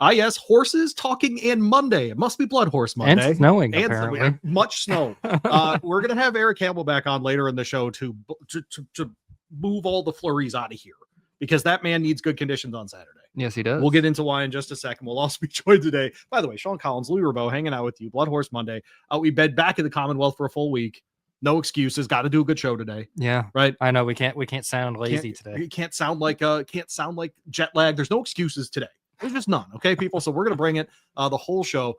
Yes, horses talking and Monday. It must be BloodHorse Monday. And snowing, apparently. Much snow. We're going to have Eric Hamelback on later in the show to move all the flurries out of here because that man needs good conditions on Saturday. Yes, he does. We'll get into why in just a second. We'll also be joined today. By the way, Sean Collins, Louie Rabaut hanging out with you. BloodHorse Monday. We've been back in the Commonwealth for a full week. No excuses. Got to do a good show today. Yeah, right. I know we can't sound lazy today. You can't sound like jet lag. There's no excuses today. There's just none. Okay, people. So we're gonna bring it the whole show.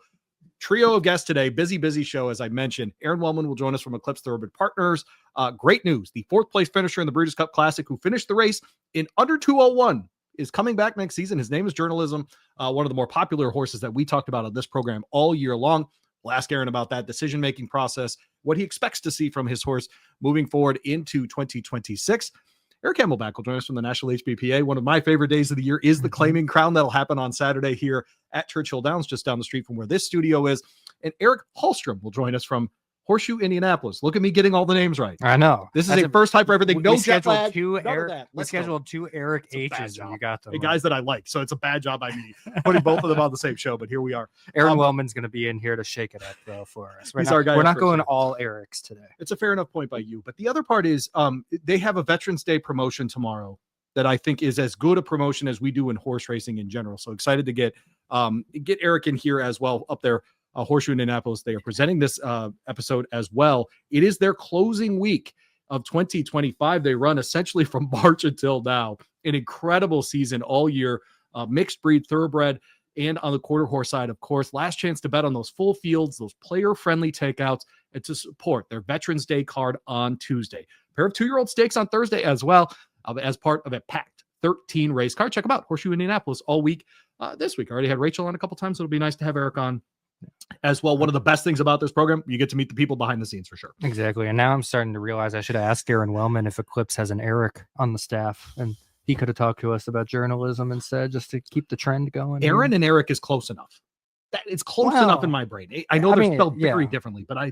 Trio of guests today. Busy show as I mentioned. Aron Wellman will join us from Eclipse Thoroughbred Partners. Great news. The 4th place finisher in the Breeders' Cup Classic, who finished the race in under 2:01. Is coming back next season. His name is Journalism, one of the more popular horses that we talked about on this program all year long. We'll ask Aron about that decision-making process, what he expects to see from his horse moving forward into 2026. Eric Hamelback will join us from the National HBPA. One of my favorite days of the year is the Claiming Crown. That'll happen on Saturday here at Churchill Downs, just down the street from where this studio is. And Eric Halstrom will join us from Horseshoe Indianapolis. Look at me getting all the names right. I know. This is a first time for everything. No jet lag. We scheduled two Eric H's and you got them. The guys that I like. So it's a bad job by me putting both of them on the same show, but here we are. Aron Wellman's going to be in here to shake it up though for us. We're not going all Erics today. It's a fair enough point by you. But the other part is they have a Veterans Day promotion tomorrow that I think is as good a promotion as we do in horse racing in general. So excited to get Eric in here as well up there. Horseshoe Indianapolis. They are presenting this episode as well. It is their closing week of 2025. They run essentially from March until now. An incredible season all year. Mixed breed, thoroughbred, and on the quarter horse side, of course. Last chance to bet on those full fields, those player-friendly takeouts, and to support their Veterans Day card on Tuesday. A pair of 2-year-old stakes on Thursday as well as part of a packed 13 race card. Check them out. Horseshoe Indianapolis all week. This week, I already had Rachel on a couple times. So it'll be nice to have Eric on as well. One of the best things about this program, you get to meet the people behind the scenes for sure. Exactly. And now I'm starting to realize I should have asked Aron Wellman if Eclipse has an Eric on the staff, and he could have talked to us about journalism instead, just to keep the trend going. Aron and Eric is close enough. That it's close enough in my brain. I know they're spelled very differently, but I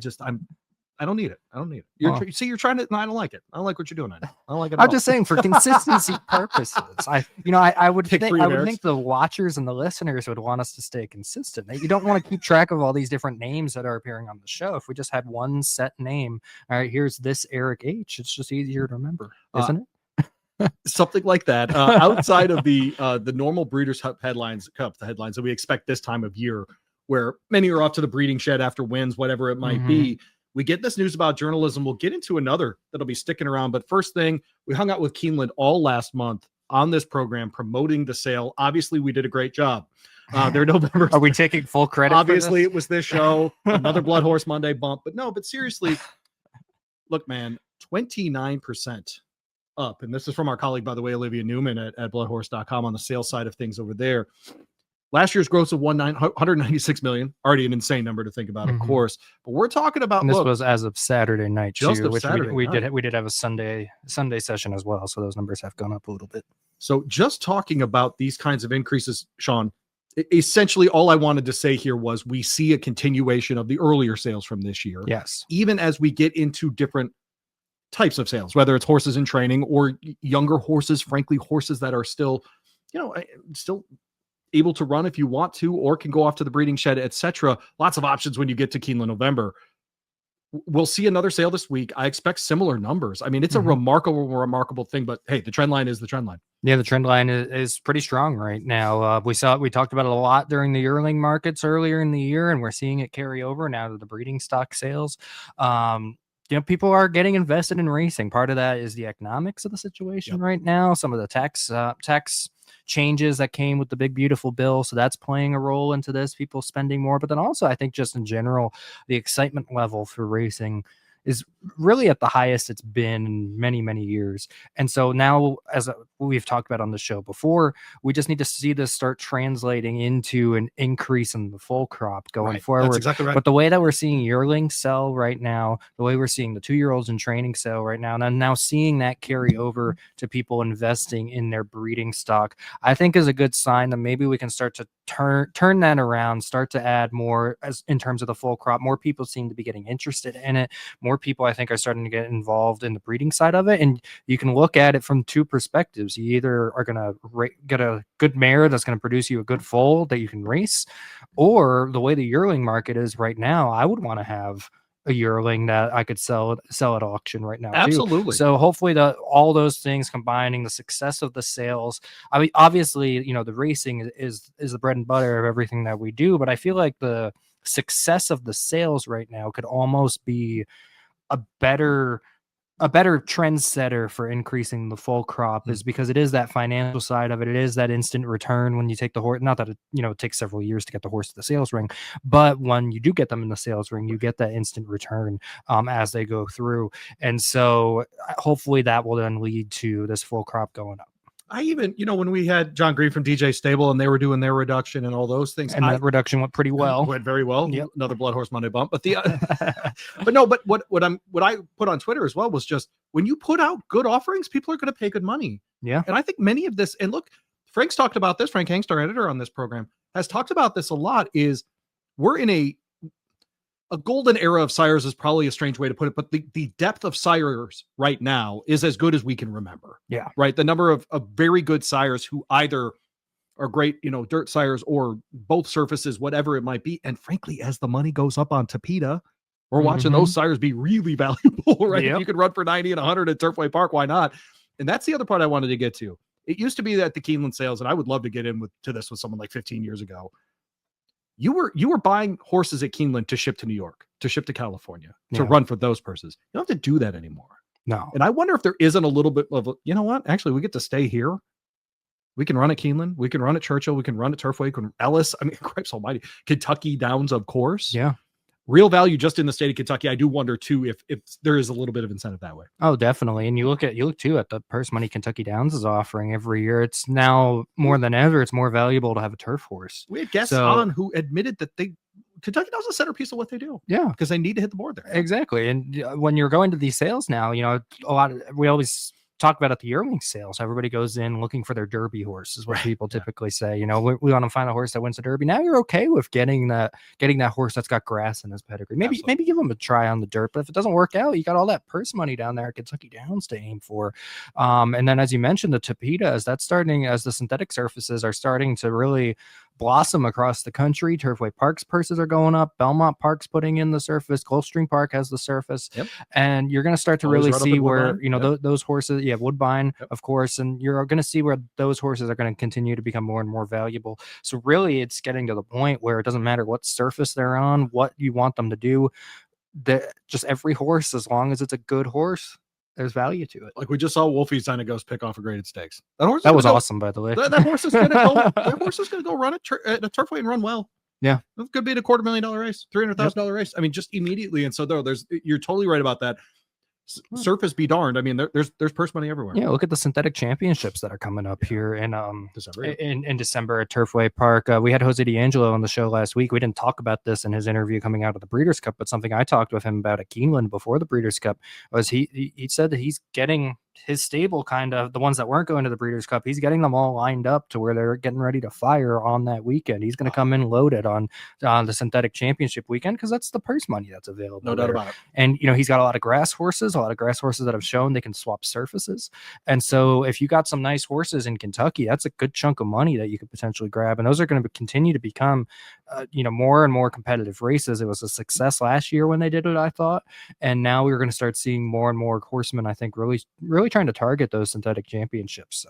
don't need it. I don't need it. You're trying to. No, I don't like it. I don't like what you're doing. I don't like it. I'm just saying for consistency purposes. I would think the watchers and the listeners would want us to stay consistent. You don't want to keep track of all these different names that are appearing on the show. If we just had one set name, all right, here's this Eric H. It's just easier to remember, isn't it? Something like that. Outside of the normal Breeders' Cup headlines, the headlines that we expect this time of year, where many are off to the breeding shed after wins, whatever it might be. We get this news about journalism. We'll get into another that'll be sticking around. But first thing, we hung out with Keeneland all last month on this program promoting the sale. Obviously, we did a great job. Their November. Are we taking full credit? Obviously, it was this show, another BloodHorse Monday bump. But seriously, look, man, 29% up. And this is from our colleague, by the way, Olivia Newman at bloodhorse.com on the sales side of things over there. Last year's gross of 196 million, already an insane number to think about, of course. But we're talking about this was as of Saturday night, just too, which Saturday we did have a Sunday session as well, so those numbers have gone up a little bit. So just talking about these kinds of increases, Sean, essentially all I wanted to say here was we see a continuation of the earlier sales from this year. Yes, even as we get into different types of sales, whether it's horses in training or younger horses, frankly, horses that are still able to run if you want to, or can go off to the breeding shed, etc. Lots of options when you get to Keeneland November. We'll see another sale this week. I expect similar numbers. I mean, it's a remarkable thing, but hey, the trend line is the trend line. Yeah, the trend line is pretty strong right now. We talked about it a lot during the yearling markets earlier in the year, and we're seeing it carry over now to the breeding stock sales. People are getting invested in racing. Part of that is the economics of the situation right now. Some of the tax changes that came with the big beautiful bill, so that's playing a role into this, people spending more. But then also I think just in general the excitement level for racing is really at the highest it's been in many years. And so now, as we've talked about on the show before, we just need to see this start translating into an increase in the full crop going forward. That's exactly right. But the way that we're seeing yearlings sell right now, the way we're seeing the 2-year-olds in training sell right now, and now seeing that carry over to people investing in their breeding stock, I think is a good sign that maybe we can start to turn that around, start to add more as in terms of the full crop. More people seem to be getting interested in it. More people, I think, are starting to get involved in the breeding side of it. And you can look at it from two perspectives. You either are going to get a good mare that's going to produce you a good foal that you can race, or the way the yearling market is right now, I would want to have a yearling that I could sell at auction right now too. Absolutely. So hopefully all those things combining the success of the sales. I mean, obviously, the racing is the bread and butter of everything that we do, but I feel like the success of the sales right now could almost be a better trendsetter for increasing the full crop, is because it is that financial side of it. It is that instant return when you take the horse. Not that it takes several years to get the horse to the sales ring, but when you do get them in the sales ring, you get that instant return as they go through. And so hopefully that will then lead to this full crop going up. I even, when we had John Green from DJ Stable and they were doing their reduction and all those things, and that reduction went pretty well. Went very well. Yep. Another BloodHorse Monday bump, but but what I put on Twitter as well was just, when you put out good offerings, people are going to pay good money. Yeah, and I think many of this, and look, Frank's talked about this. Frank Hengst, our editor on this program, has talked about this a lot. Is we're in a golden era of sires is probably a strange way to put it, but the depth of sires right now is as good as we can remember. Yeah. Right. The number of very good sires who either are great, dirt sires or both surfaces, whatever it might be. And frankly, as the money goes up on Tapeta, we're watching those sires be really valuable, right? Yep. If you could run for 90 and 100 at Turfway Park, why not? And that's the other part I wanted to get to. It used to be that the Keeneland sales, and I would love to get to this with someone like 15 years ago. You were buying horses at Keeneland to ship to New York, to ship to California, to run for those purses. You don't have to do that anymore. No. And I wonder if there isn't a little bit of, actually, we get to stay here. We can run at Keeneland. We can run at Churchill. We can run at Turfway. We can Ellis. I mean, Christ almighty. Kentucky Downs, of course. Yeah. Real value just in the state of Kentucky. I do wonder too if there is a little bit of incentive that way. Oh, definitely. And you look too at the purse money Kentucky Downs is offering every year. It's now more than ever. It's more valuable to have a turf horse. We had guests on who admitted that Kentucky Downs is a centerpiece of what they do. Yeah, because they need to hit the board there. Exactly. And when you're going to these sales now, we always talk about at the yearling sales, everybody goes in looking for their derby horse, is what people typically say. We want to find a horse that wins the derby. Now you're okay with getting that horse that's got grass in his pedigree. Maybe give him a try on the dirt, but if it doesn't work out, you got all that purse money down there at Kentucky Downs to aim for. And then, as you mentioned, the Tapetas, as the synthetic surfaces are starting to really blossom across the country. Turfway Park's purses are going up. Belmont Park's putting in the surface. Gulfstream Park has the surface. Yep. And you're going to start to really see where, those horses, Woodbine, of course, and you're going to see where those horses are going to continue to become more and more valuable. So really, it's getting to the point where it doesn't matter what surface they're on, what you want them to do. Just every horse, as long as it's a good horse, there's value to it. Like we just saw Wolfie sign a ghost pick off a graded stakes. That was awesome, by the way. That horse is going to go. That horse is going to go run at a Turfway and run well. Yeah, it could be a $250,000 race, $300,000 race. I mean, just immediately. And so you're totally right about that. Surface be darned. I mean, there's purse money everywhere. Yeah, look at the synthetic championships that are coming up here in December at Turfway Park. We had Jose D'Angelo on the show last week. We didn't talk about this in his interview coming out of the Breeders' Cup, but something I talked with him about at Keeneland before the Breeders' Cup was he said that he's getting his stable, kind of the ones that weren't going to the Breeders' Cup, he's getting them all lined up to where they're getting ready to fire on that weekend. He's going to come in loaded on the synthetic championship weekend, because that's the purse money that's available. No doubt about it. And he's got a lot of grass horses that have shown they can swap surfaces. And so if you got some nice horses in Kentucky, that's a good chunk of money that you could potentially grab. And those are going to continue to become more and more competitive races. It was a success last year when they did it, I thought, and now we're going to start seeing more and more horsemen, I think, really trying to target those synthetic championships.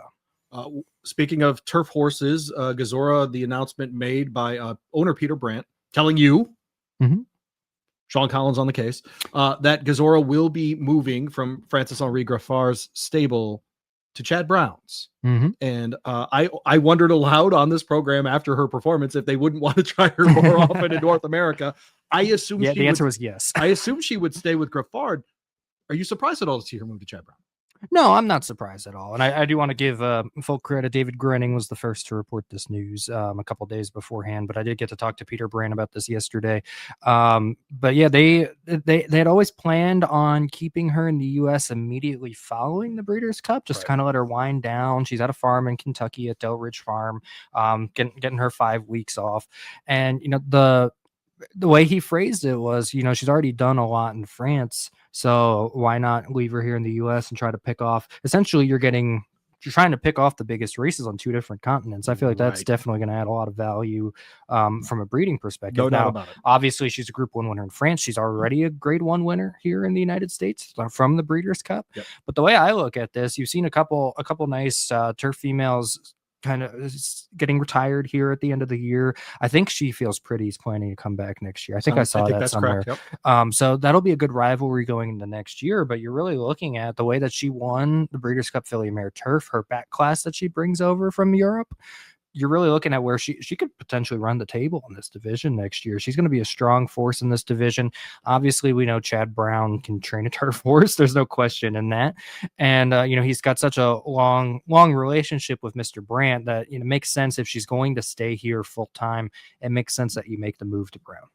So speaking of turf horses, Gezora, the announcement made by owner Peter Brandt telling you, Sean Collins on the case, that Gezora will be moving from Francis Henri Graffar's stable to Chad Brown's. And I wondered aloud on this program after her performance if they wouldn't want to try her more often in North America. I assume the answer was yes. I assume she would stay with Graffard. Are you surprised at all to see her move to Chad Brown? No, I'm not surprised at all. And I do want to give full credit. David Grenning was the first to report this news a couple days beforehand, but I did get to talk to Peter Brand about this yesterday. But yeah, they had always planned on keeping her in the U.S. immediately following the Breeders' Cup, just kind of let her wind down. She's at a farm in Kentucky at Del Ridge Farm, getting her 5 weeks off. And, the way he phrased it was, she's already done a lot in France, so why not leave her here in the US and try to pick off, essentially you're trying to pick off the biggest races on two different continents. I feel like that's definitely going to add a lot of value from a breeding perspective. No doubt about it. Obviously she's a Group 1 winner in France. She's already a Grade 1 winner here in the United States from the Breeders' Cup. Yep. But the way I look at this, you've seen a couple nice turf females kind of getting retired here at the end of the year. I think She Feels Pretty is planning to come back next year. I think that's somewhere. Correct, yep. So that'll be a good rivalry going into next year, but you're really looking at the way that she won the Breeders' Cup Filly Mare Turf, her back class that she brings over from Europe. You're really looking at where she could potentially run the table in this division next year. She's going to be a strong force in this division. Obviously, we know Chad Brown can train a turf horse. There's no question in that. And, he's got such a long relationship with Mr. Brandt that, it makes sense if she's going to stay here full time. It makes sense that you make the move to Brown.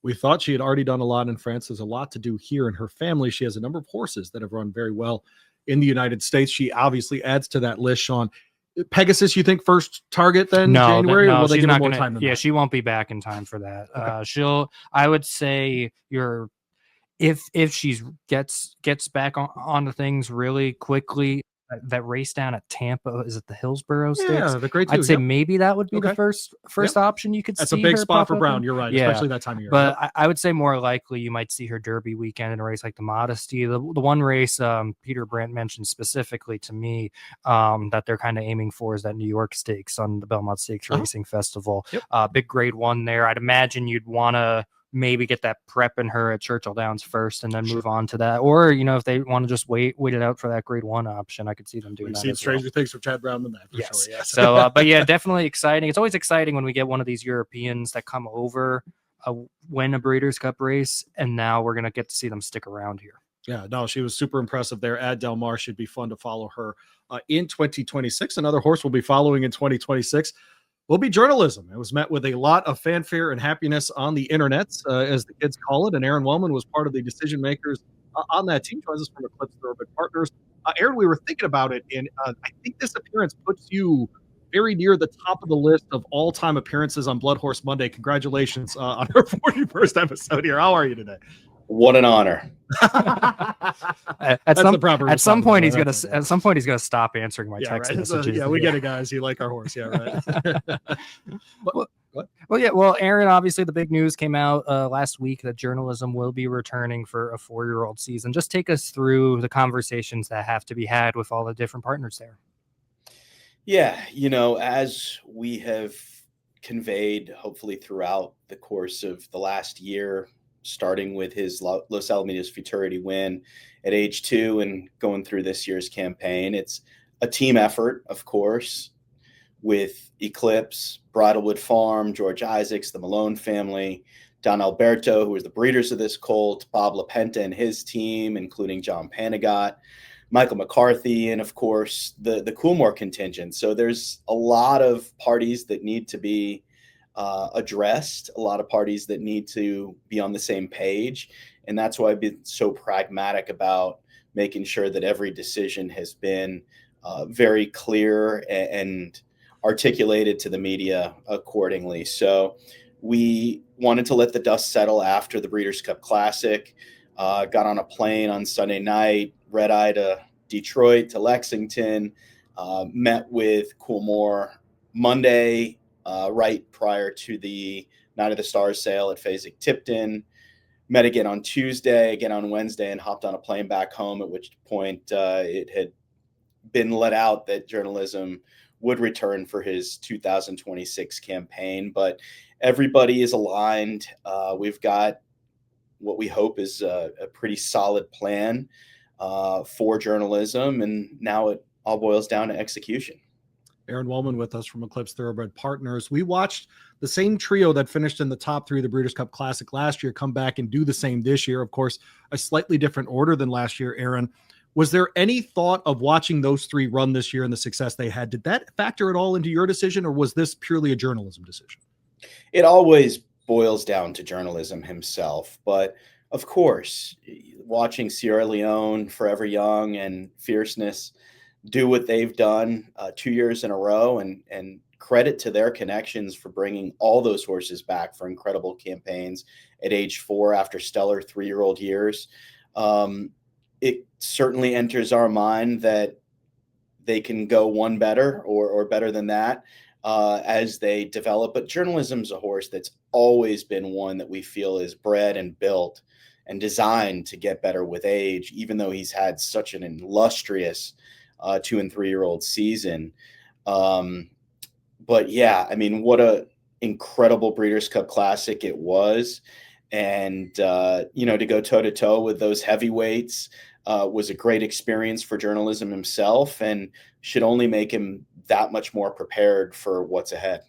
We thought she had already done a lot in France. There's a lot to do here in her family. She has a number of horses that have run very well in the United States. She obviously adds to that list, Sean. Pegasus, you think first target then January? Or will they give her more time than that? She won't be back in time for that. Okay. I would say if she gets back on the things really quickly, that race down at Tampa, is it the Hillsborough Stakes? Yeah, the Grade 2. I'd say maybe that would be the first option you could see. That's a big spot for Brown. You're right, especially that time of year. But I would say more likely you might see her Derby weekend in a race like the Modesty. The one race Peter Brandt mentioned specifically to me that they're kind of aiming for is that New York Stakes on the Belmont Stakes Racing Festival. Yep. Big Grade 1 there. I'd imagine you'd want to maybe get that prep in her at Churchill Downs first and then move on to that. Or, if they want to just wait it out for that Grade 1 option, I could see them doing that. We've seen stranger things from Chad Brown than that. Yes. Sure, yes. So, but yeah, definitely exciting. It's always exciting when we get one of these Europeans that come over, win a Breeders' Cup race, and now we're going to get to see them stick around here. Yeah, no, she was super impressive there at Del Mar. Should be fun to follow her in 2026. Another horse will be following in 2026. Will be Journalism. It was met with a lot of fanfare and happiness on the internet, as the kids call it. And Aron Wellman was part of the decision makers on that team. Joins us from Eclipse Thoroughbred Partners. Aron, we were thinking about it, and I think this appearance puts you very near the top of the list of all-time appearances on BloodHorse Monday. Congratulations on her 41st episode here. How are you today? What an honor. At some point he's gonna stop answering my text messages. We get it, guys. You like our horse, yeah, right? Well, Aron, obviously the big news came out last week that Journalism will be returning for a 4-year-old season. Just take us through the conversations that have to be had with all the different partners there. Yeah, as we have conveyed, hopefully throughout the course of the last year, starting with his Los Alamitos Futurity win at age 2 and going through this year's campaign. It's a team effort, of course, with Eclipse, Bridlewood Farm, George Isaacs, the Malone family, Don Alberto, who is the breeders of this colt, Bob LaPenta and his team, including John Panagot, Michael McCarthy, and of course the Coolmore contingent. So there's a lot of parties that need to be addressed, a lot of parties that need to be on the same page. And that's why I've been so pragmatic about making sure that every decision has been very clear and articulated to the media accordingly. So we wanted to let the dust settle after the Breeders' Cup Classic, got on a plane on Sunday night, red eye to Detroit, to Lexington, met with Coolmore Monday, right prior to the Night of the Stars sale at Fasig-Tipton, met again on Tuesday, again on Wednesday, and hopped on a plane back home, at which point it had been let out that Journalism would return for his 2026 campaign. But everybody is aligned. We've got what we hope is a pretty solid plan for Journalism, and now it all boils down to execution. Aron Wellman with us from Eclipse Thoroughbred Partners. We watched the same trio that finished in the top 3 of the Breeders' Cup Classic last year come back and do the same this year. Of course, a slightly different order than last year, Aron. Was there any thought of watching those three run this year and the success they had? Did that factor at all into your decision, or was this purely a journalism decision? It always boils down to journalism himself. But of course, watching Sierra Leone, Forever Young, and Fierceness do what they've done 2 years in a row, and credit to their connections for bringing all those horses back for incredible campaigns at age 4 after stellar 3-year-old years. It certainly enters our mind that they can go one better or better than that as they develop. But journalism's a horse that's always been one that we feel is bred and built and designed to get better with age, even though he's had such an illustrious 2 and 3-year-old season. But yeah, I mean, what a incredible Breeders' Cup Classic it was. And, to go toe to toe with those heavyweights was a great experience for journalism himself, and should only make him that much more prepared for what's ahead.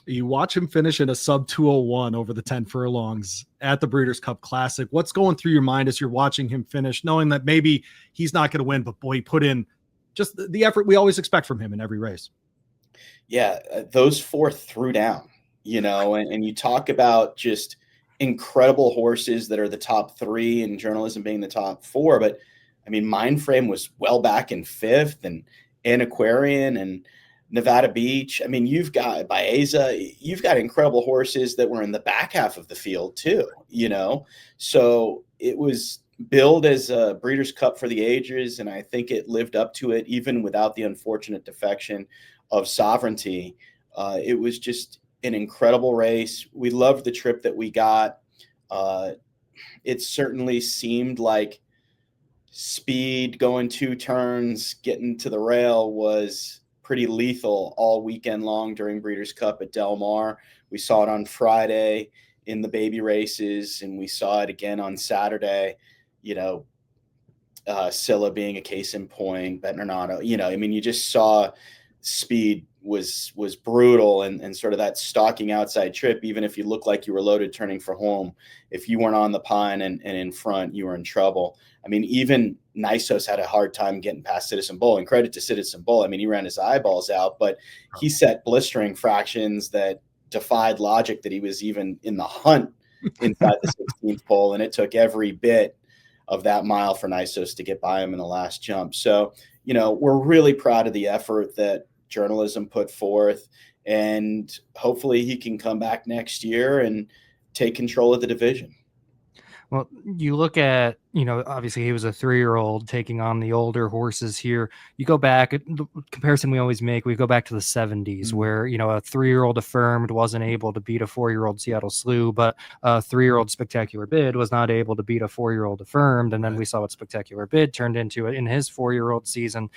You watch him finish in a sub 201 over the 10 furlongs at the Breeders' Cup Classic. What's going through your mind as you're watching him finish, knowing that maybe he's not going to win, but boy, he put in just the effort we always expect from him in every race? Yeah, those 4 threw down, and you talk about just incredible horses that are the top 3 and journalism being the top 4. But I mean, Mindframe was well back in 5th, and Antiquarian and Nevada Beach. I mean, you've got Baeza, you've got incredible horses that were in the back half of the field too, So it was billed as a Breeders' Cup for the ages, and I think it lived up to it, even without the unfortunate defection of Sovereignty. It was just an incredible race. We loved the trip that we got. It certainly seemed like speed, going 2 turns, getting to the rail was pretty lethal all weekend long during Breeders' Cup at Del Mar. We saw it on Friday in the baby races, and we saw it again on Saturday. Scylla being a case in point, Betternato, you just saw speed was brutal, and sort of that stalking outside trip. Even if you look like you were loaded turning for home, if you weren't on the pine and in front, you were in trouble. I mean, even Nisos had a hard time getting past Citizen Bull, and credit to Citizen Bull. I mean, he ran his eyeballs out, but he set blistering fractions that defied logic that he was even in the hunt inside the 16th pole, and it took every bit of that mile for Nisos to get by him in the last jump. So, we're really proud of the effort that journalism put forth, and hopefully he can come back next year and take control of the division. Well, you look at, obviously he was a 3-year-old taking on the older horses here. You go back, the comparison we always make, we go back to the 70s where, a 3-year-old Affirmed wasn't able to beat a 4-year-old Seattle Slew, but a 3-year-old Spectacular Bid was not able to beat a 4-year-old Affirmed. And then we saw what Spectacular Bid turned into in his 4-year-old season.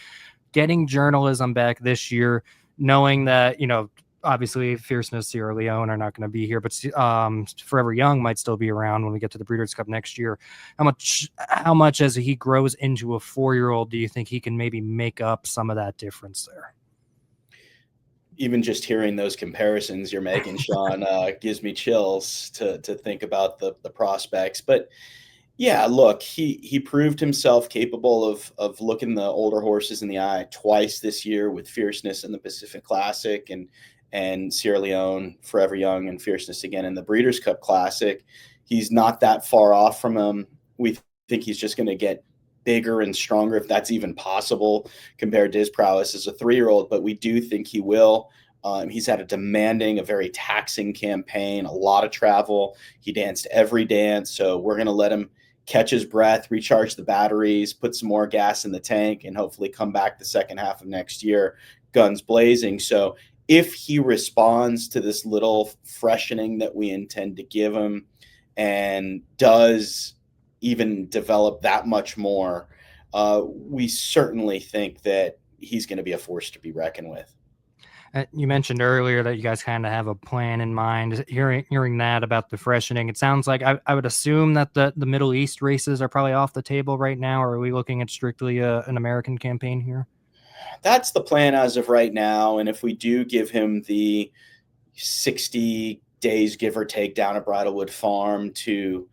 Getting journalism back this year, knowing that, obviously Fierceness, Sierra Leone are not going to be here, but Forever Young might still be around when we get to the Breeders' Cup next year. How much as he grows into a 4-year-old do you think he can maybe make up some of that difference there? Even just hearing those comparisons you're making, Sean, gives me chills to think about the prospects. But yeah, look, he proved himself capable of looking the older horses in the eye twice this year with Fierceness in the Pacific Classic, and Sierra Leone, Forever Young, and Fierceness again in the Breeders' Cup Classic. He's not that far off from him. We think he's just going to get bigger and stronger, if that's even possible, compared to his prowess as a 3-year-old. But we do think he will. He's had a very taxing campaign, a lot of travel. He danced every dance. So we're going to let him catch his breath, recharge the batteries, put some more gas in the tank, and hopefully come back the second half of next year, guns blazing. So if he responds to this little freshening that we intend to give him and does even develop that much more, we certainly think that he's going to be a force to be reckoned with. You mentioned earlier that you guys kind of have a plan in mind. Hearing that about the freshening, it sounds like I would assume that the Middle East races are probably off the table right now. Or are we looking at strictly an American campaign here? That's the plan as of right now. And if we do give him the 60 days, give or take, down at Bridlewood Farm to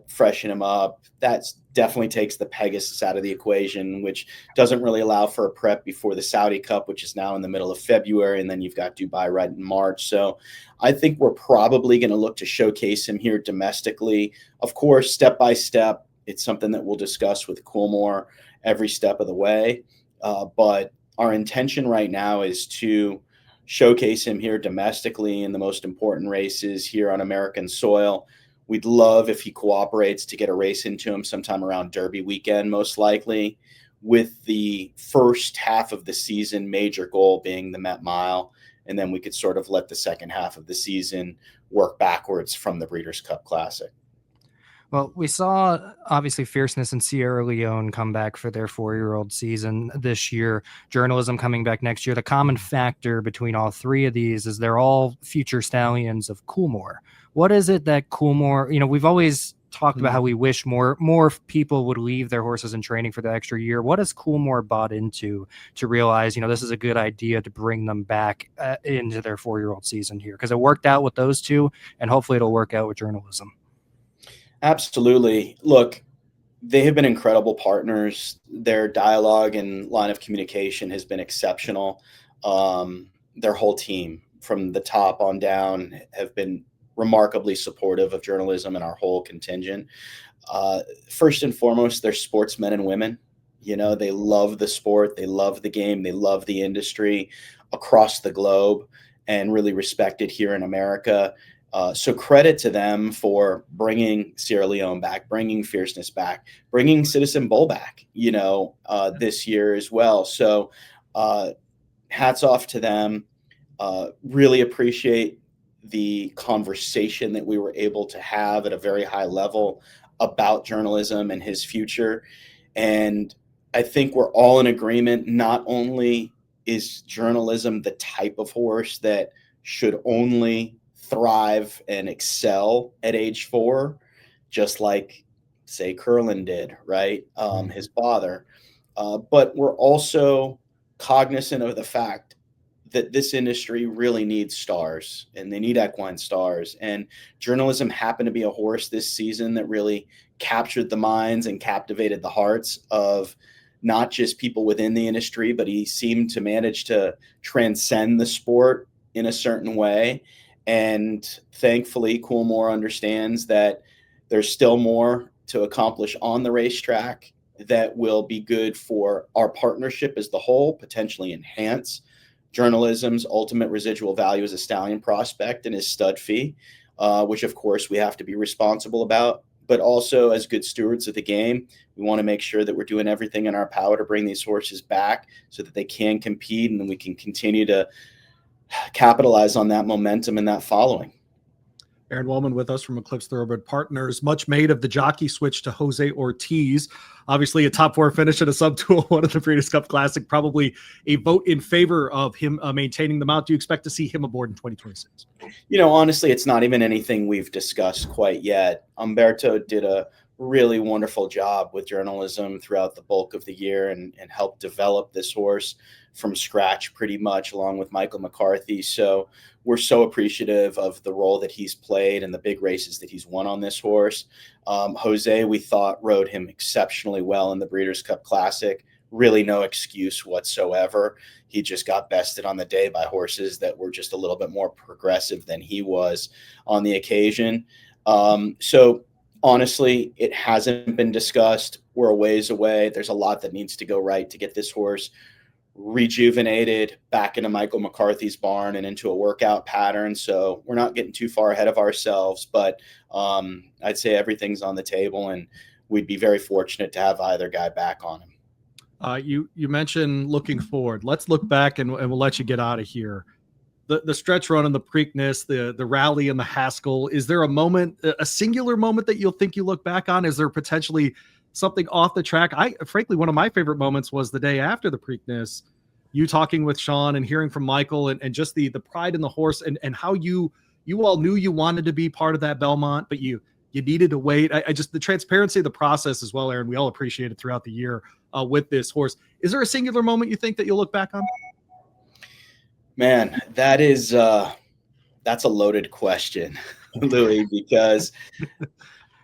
freshen him up, that's definitely takes the Pegasus out of the equation, which doesn't really allow for a prep before the Saudi Cup, which is now in the middle of February, and then you've got Dubai right in March. So I think we're probably going to look to showcase him here domestically. Of course, step by step, it's something that we'll discuss with Coolmore every step of the way. But our intention right now is to showcase him here domestically in the most important races here on American soil. We'd love if he cooperates to get a race into him sometime around Derby weekend, most likely, with the first half of the season major goal being the Met Mile. And then we could sort of let the second half of the season work backwards from the Breeders' Cup Classic. Well, we saw obviously Fierceness and Sierra Leone come back for their 4-year-old season this year, Journalism coming back next year. The common factor between all three of these is they're all future stallions of Coolmore. What is it that Coolmore, we've always talked about how we wish more people would leave their horses in training for the extra year. What has Coolmore bought into to realize, this is a good idea to bring them back into their 4-year-old season here? Because it worked out with those two, and hopefully it'll work out with Journalism. Absolutely. Look, they have been incredible partners. Their dialogue and line of communication has been exceptional. Their whole team from the top on down have been remarkably supportive of Journalism and our whole contingent. First and foremost, they're sportsmen and women. They love the sport. They love the game. They love the industry across the globe and really respect it here in America. So credit to them for bringing Sierra Leone back, bringing Fierceness back, bringing Citizen Bull back, this year as well. So hats off to them. Really appreciate the conversation that we were able to have at a very high level about Journalism and his future. And I think we're all in agreement. Not only is Journalism the type of horse that should only thrive and excel at age 4, just like, say, Curlin did, right? His father. But we're also cognizant of the fact that this industry really needs stars, and they need equine stars. And Journalism happened to be a horse this season that really captured the minds and captivated the hearts of not just people within the industry, but he seemed to manage to transcend the sport in a certain way. And thankfully, Coolmore understands that there's still more to accomplish on the racetrack that will be good for our partnership as the whole, potentially enhance Journalism's ultimate residual value as a stallion prospect and his stud fee, which of course we have to be responsible about. But also, as good stewards of the game, we want to make sure that we're doing everything in our power to bring these horses back so that they can compete and we can continue to capitalize on that momentum and that following. Aron Wellman with us from Eclipse Thoroughbred Partners. Much made of the jockey switch to Jose Ortiz. Obviously, a top 4 finish at a sub-201 of the Breeders' Cup Classic. Probably a vote in favor of him maintaining the mount. Do you expect to see him aboard in 2026? Honestly, it's not even anything we've discussed quite yet. Umberto did a really wonderful job with Journalism throughout the bulk of the year and helped develop this horse from scratch pretty much, along with Michael McCarthy. So we're so appreciative of the role that he's played and the big races that he's won on this horse. Jose, we thought, rode him exceptionally well in the Breeders' Cup Classic. Really no excuse whatsoever. He just got bested on the day by horses that were just a little bit more progressive than he was on the occasion. So honestly, it hasn't been discussed. We're a ways away. There's a lot that needs to go right to get this horse rejuvenated back into Michael McCarthy's barn and into a workout pattern. So we're not getting too far ahead of ourselves, but I'd say everything's on the table and we'd be very fortunate to have either guy back on him. You mentioned looking forward. Let's look back and we'll let you get out of here. The stretch run and the Preakness, the rally and the Haskell. Is there a moment, a singular moment that you'll think you look back on? Is there potentially something off the track? Frankly, one of my favorite moments was the day after the Preakness, you talking with Sean and hearing from Michael and just the pride in the horse and how you all knew you wanted to be part of that Belmont, but you needed to wait. I just, the transparency of the process as well, Aron, we all appreciate it throughout the year with this horse. Is there a singular moment you think that you'll look back on? Man, that's a loaded question, Louie, because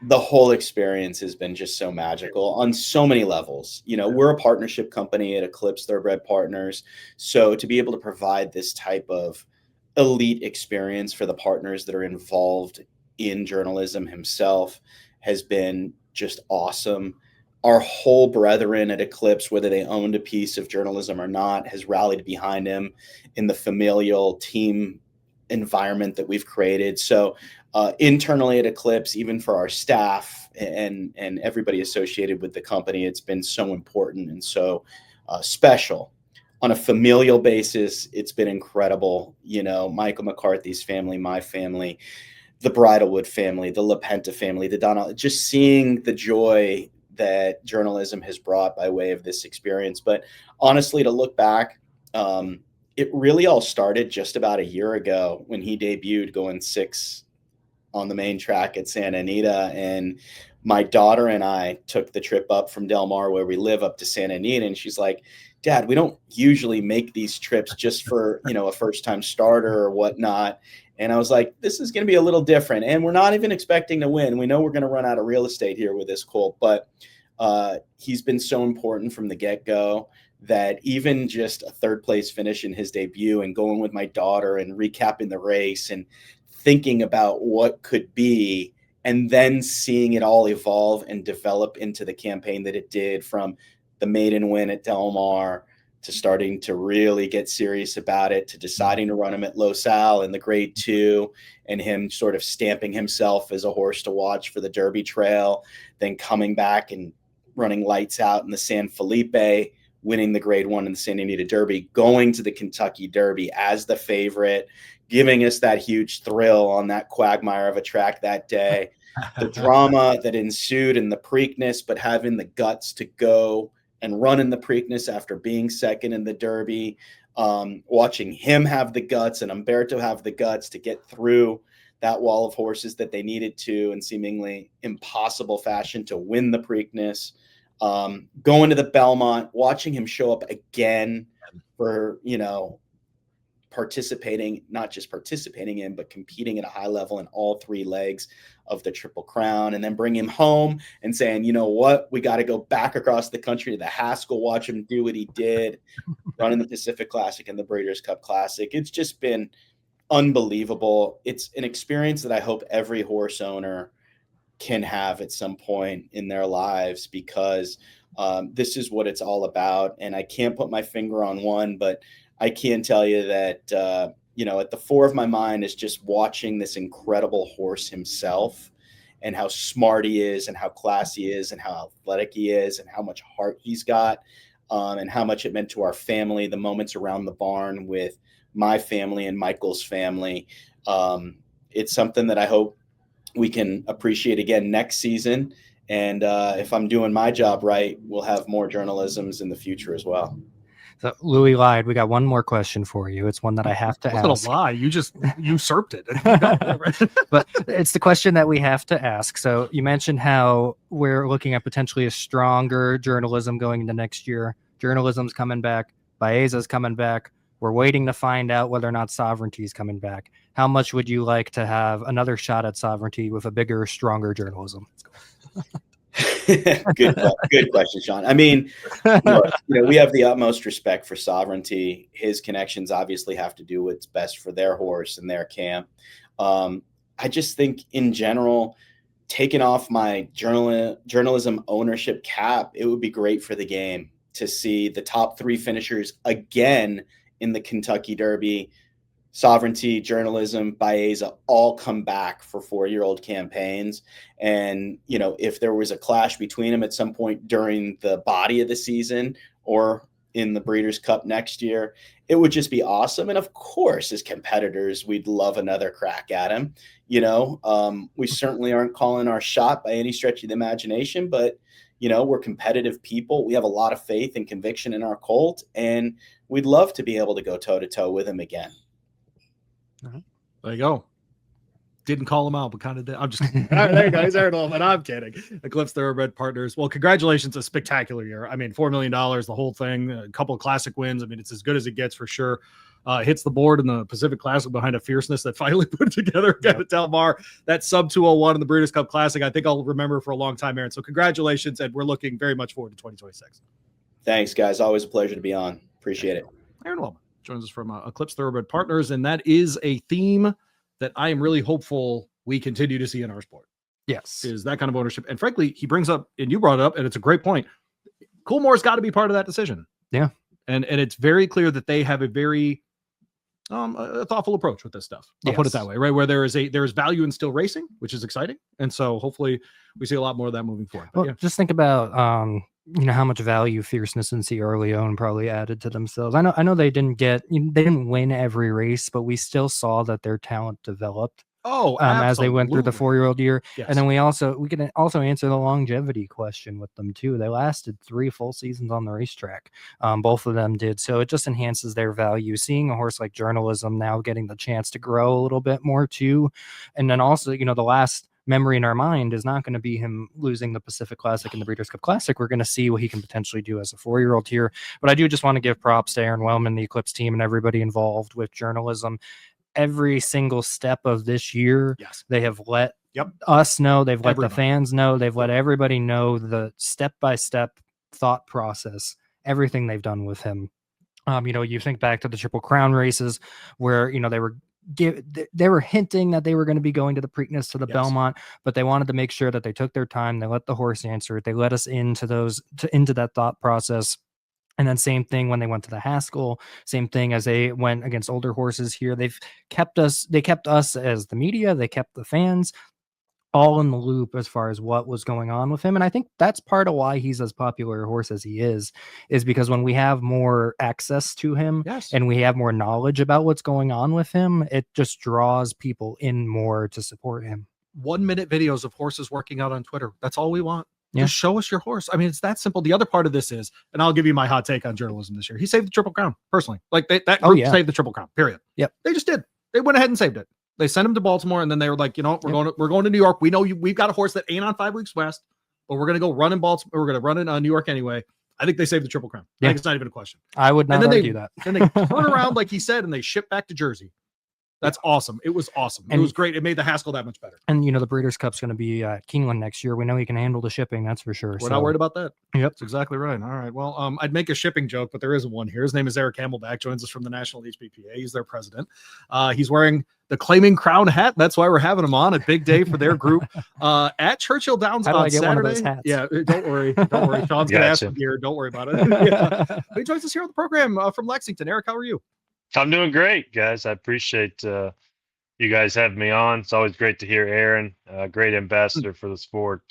The whole experience has been just so magical on so many levels. You know, we're a partnership company at Eclipse Thoroughbred Partners. So to be able to provide this type of elite experience for the partners that are involved in journalism himself has been just awesome. Our whole brethren at Eclipse, whether they owned a piece of journalism or not, has rallied behind him in the familial team environment that we've created. So internally at Eclipse, even for our staff and everybody associated with the company, it's been so important and so special. On a familial basis, it's been incredible. You know, Michael McCarthy's family, my family, the Bridlewood family, the LaPenta family, the Donald, just seeing the joy that journalism has brought by way of this experience. But honestly, to look back, it really all started just about a year ago when he debuted going 6 on the main track at Santa Anita. And my daughter and I took the trip up from Del Mar, where we live, up to Santa Anita. And she's like, Dad, we don't usually make these trips just for, you know, a first-time starter or whatnot. And I was like, this is going to be a little different. And we're not even expecting to win. We know we're going to run out of real estate here with this colt, but he's been so important from the get-go that even just a 3rd place finish in his debut and going with my daughter and recapping the race and thinking about what could be, and then seeing it all evolve and develop into the campaign that it did, from the maiden win at Del Mar to starting to really get serious about it, to deciding to run him at Los Al in the grade 2, and him sort of stamping himself as a horse to watch for the Derby Trail, then coming back and running lights out in the San Felipe, winning the grade 1 in the Santa Anita Derby, going to the Kentucky Derby as the favorite, giving us that huge thrill on that quagmire of a track that day. The drama that ensued in the Preakness, but having the guts to go and run in the Preakness after being 2nd in the Derby, watching him have the guts and Umberto have the guts to get through that wall of horses that they needed to in seemingly impossible fashion to win the Preakness. Going to the Belmont, watching him show up again for, you know, participating, not just participating in, but competing at a high level in all 3 legs of the Triple Crown, and then bring him home and saying, you know what, we got to go back across the country to the Haskell, watch him do what he did, running the Pacific Classic and the Breeders' Cup Classic. It's just been unbelievable. It's an experience that I hope every horse owner can have at some point in their lives, because this is what it's all about. And I can't put my finger on one, but I can tell you that, you know, at the fore of my mind is just watching this incredible horse himself, and how smart he is, and how classy he is, and how athletic he is, and how much heart he's got, and how much it meant to our family, the moments around the barn with my family and Michael's family. It's something that I hope we can appreciate again next season. And if I'm doing my job right, we'll have more journalisms in the future as well. So Louie lied. We got one more question for you. It's one that I have to ask. It wasn't a lie. You just usurped it. But it's the question that we have to ask. So you mentioned how we're looking at potentially a stronger journalism going into next year. Journalism's coming back. Baeza's coming back. We're waiting to find out whether or not Sovereignty is coming back. How much would you like to have another shot at Sovereignty with a bigger, stronger journalism? Good question, Sean. I mean, you know, we have the utmost respect for Sovereignty. His connections obviously have to do what's best for their horse and their camp. I just think in general, taking off my journalism ownership cap, it would be great for the game to see the top 3 finishers again in the Kentucky Derby, Sovereignty, journalism, Baeza, all come back for 4-year-old campaigns. And, you know, if there was a clash between them at some point during the body of the season or in the Breeders' Cup next year, it would just be awesome. And of course, as competitors, we'd love another crack at him. You know, we certainly aren't calling our shot by any stretch of the imagination, but, you know, we're competitive people. We have a lot of faith and conviction in our colt, and we'd love to be able to go toe-to-toe with him again. There you go. Didn't call him out, but kind of did. I'm just kidding. All right, there you go. He's Aron Wellman. I'm kidding. Eclipse Thoroughbred Partners. Well, congratulations. A spectacular year. I mean, $4 million, the whole thing, a couple of classic wins. I mean, it's as good as it gets for sure. hits the board in the Pacific Classic behind a fierceness that finally put together again at Del Mar. That sub 201 in the Breeders' Cup Classic, I think I'll remember for a long time, Aaron. So congratulations, and we're looking very much forward to 2026. Thanks, guys. Always a pleasure to be on. Appreciate it. Aaron Wellman joins us from Eclipse Thoroughbred Partners, and that is a theme that I am really hopeful we continue to see in our sport. Yes. Is that kind of ownership. And frankly, he brings up, and you brought it up, and it's a great point. Coolmore's got to be part of that decision. Yeah. And it's very clear that they have a very a thoughtful approach with this stuff. I'll put it that way, right? Where there is value in still racing, which is exciting. And so hopefully we see a lot more of that moving forward. But well, just think about how much value Fierceness and Sierra Leone probably added to themselves. I know they didn't win every race, but we still saw that their talent developed. As they went through the 4-year-old year. Yes. And then we can also answer the longevity question with them too. They lasted 3 full seasons on the racetrack. Both of them did. So it just enhances their value. Seeing a horse like Journalism now getting the chance to grow a little bit more too. And then also, the last memory in our mind is not going to be him losing the Pacific Classic and the Breeders' Cup Classic. We're going to see what he can potentially do as a 4-year-old here. But I do just want to give props to Aron Wellman, the Eclipse team, and everybody involved with Journalism. Every single step of this year, they have let us know, they've let the fans know, they've let everybody know the step-by-step thought process, everything they've done with him. You think back to the Triple Crown races where, they were hinting that they were going to be going to the Preakness, to the Belmont, but they wanted to make sure that they took their time, they let the horse answer it, they let us into that thought process. And then same thing when they went to the Haskell, same thing as they went against older horses here. They kept us as the media, they kept the fans all in the loop as far as what was going on with him. And I think that's part of why he's as popular a horse as he is because when we have more access to him and we have more knowledge about what's going on with him, it just draws people in more to support him. 1-minute videos of horses working out on Twitter. That's all we want. Just show us your horse. I mean, it's that simple. The other part of this is, and I'll give you my hot take on Journalism this year. He saved the Triple Crown personally. Like that group saved the Triple Crown. Period. Yep. They just did. They went ahead and saved it. They sent him to Baltimore, and then they were like, we're going to New York. We know we've got a horse that ain't on 5 weeks west, but we're going to go run in Baltimore. We're going to run in New York anyway. I think they saved the Triple Crown. I think it's not even a question. I would not argue that. Then they turn around, like he said, and they ship back to Jersey. That's awesome. It was awesome. It was great. It made the Haskell that much better. And, the Breeders' Cup's going to be at Keeneland next year. We know he can handle the shipping. That's for sure. We're not worried about that. Yep. That's exactly right. All right. Well, I'd make a shipping joke, but there isn't one here. His name is Eric Hamelback, joins us from the National HPPA. He's their president. He's wearing the Claiming Crown hat. That's why we're having him on. A big day for their group at Churchill Downs on Saturday. One of those hats? Yeah, don't worry. Don't worry. Sean's going to ask for gear. Don't worry about it. He joins us here on the program from Lexington. Eric, how are you? I'm doing great, guys. I appreciate you guys having me on. It's always great to hear Aaron, great ambassador for the sport.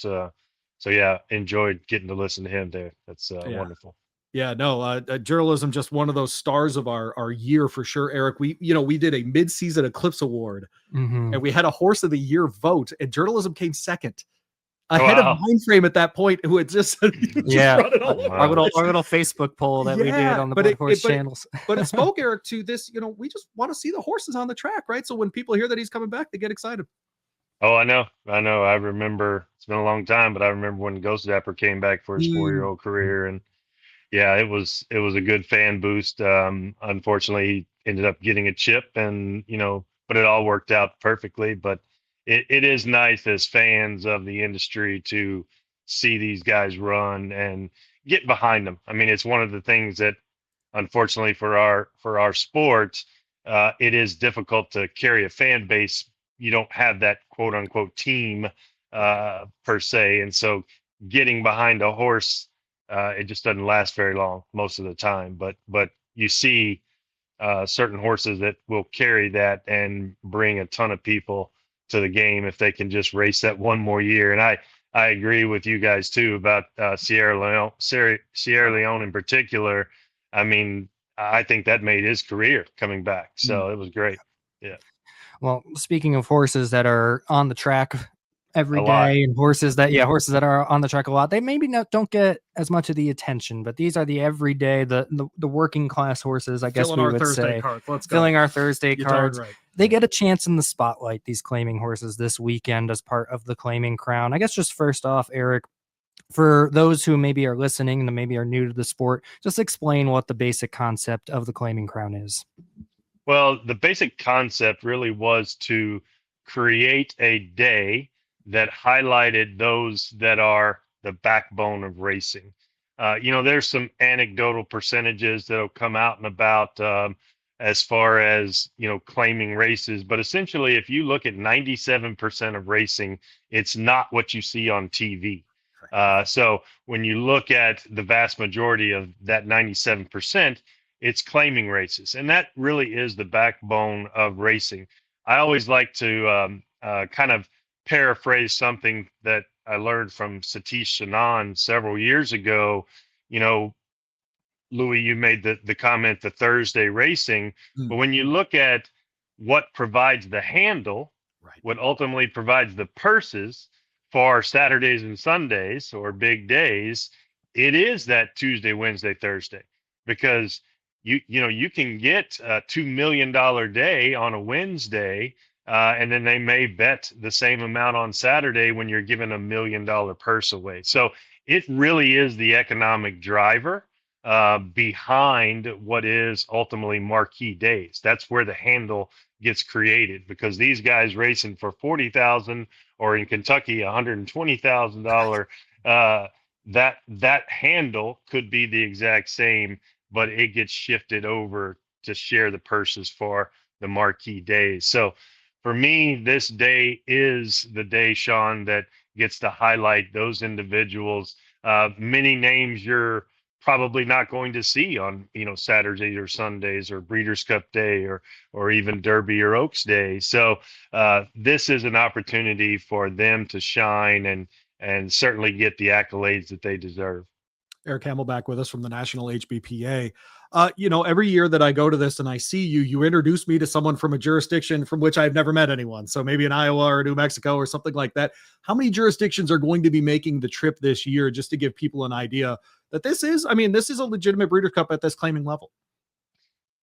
Enjoyed getting to listen to him there. That's wonderful. Yeah, no, Journalism, just one of those stars of our year for sure, Eric. We did a mid-season Eclipse Award, and we had a Horse of the Year vote, and Journalism came second. Ahead of Mindframe at that point, who had just our little Facebook poll that we did on the BloodHorse channels. But it spoke, Eric, to this. We just want to see the horses on the track, right? So when people hear that he's coming back, they get excited. Oh, I know. I remember. It's been a long time, but I remember when Ghost Dapper came back for his 4-year-old career, and it was a good fan boost. Unfortunately, he ended up getting a chip, and but it all worked out perfectly. But it is nice as fans of the industry to see these guys run and get behind them. I mean, it's one of the things that, unfortunately for our sport, it is difficult to carry a fan base. You don't have that quote unquote team per se. And so getting behind a horse, it just doesn't last very long most of the time. But you see certain horses that will carry that and bring a ton of people to the game if they can just race that one more year. And I agree with you guys too about Sierra Leone in particular. I mean, I think that made his career coming back. So it was great. Yeah. Well, speaking of horses that are on the track every day and horses that are on the track a lot, they maybe don't get as much of the attention, but these are the everyday, the working class horses, I guess we would say. Filling our Thursday cards. Right. They get a chance in the spotlight, these claiming horses, this weekend as part of the Claiming Crown. I guess just first off, Eric, for those who maybe are listening and maybe are new to the sport, just explain what the basic concept of the Claiming Crown is. Well, the basic concept really was to create a day that highlighted those that are the backbone of racing. There's some anecdotal percentages that'll come out and about as far as, claiming races. But essentially, if you look at 97% of racing, it's not what you see on TV. So when you look at the vast majority of that 97%, it's claiming races. And that really is the backbone of racing. I always like to kind of paraphrase something that I learned from Satish Sanan several years ago. You know, Louie, you made the comment, the Thursday racing, but when you look at what provides the handle, Right. what ultimately provides the purses for Saturdays and Sundays or big days, it is that Tuesday, Wednesday, Thursday, because you can get a $2 million day on a Wednesday, and then they may bet the same amount on Saturday when you're giving $1 million purse away. So it really is the economic driver behind what is ultimately marquee days. That's where the handle gets created, because these guys racing for 40,000 or in Kentucky $120,000, that handle could be the exact same, but it gets shifted over to share the purses for the marquee days. So for me, this day is the day, Sean, that gets to highlight those individuals. Many names you're probably not going to see on, Saturdays or Sundays or Breeders' Cup Day or even Derby or Oaks Day. So this is an opportunity for them to shine and certainly get the accolades that they deserve. Eric Hamelback with us from the National HBPA. Every year that I go to this and I see you introduce me to someone from a jurisdiction from which I've never met anyone. So maybe in Iowa or New Mexico or something like that. How many jurisdictions are going to be making the trip this year, just to give people an idea that this is a legitimate Breeders' Cup at this claiming level?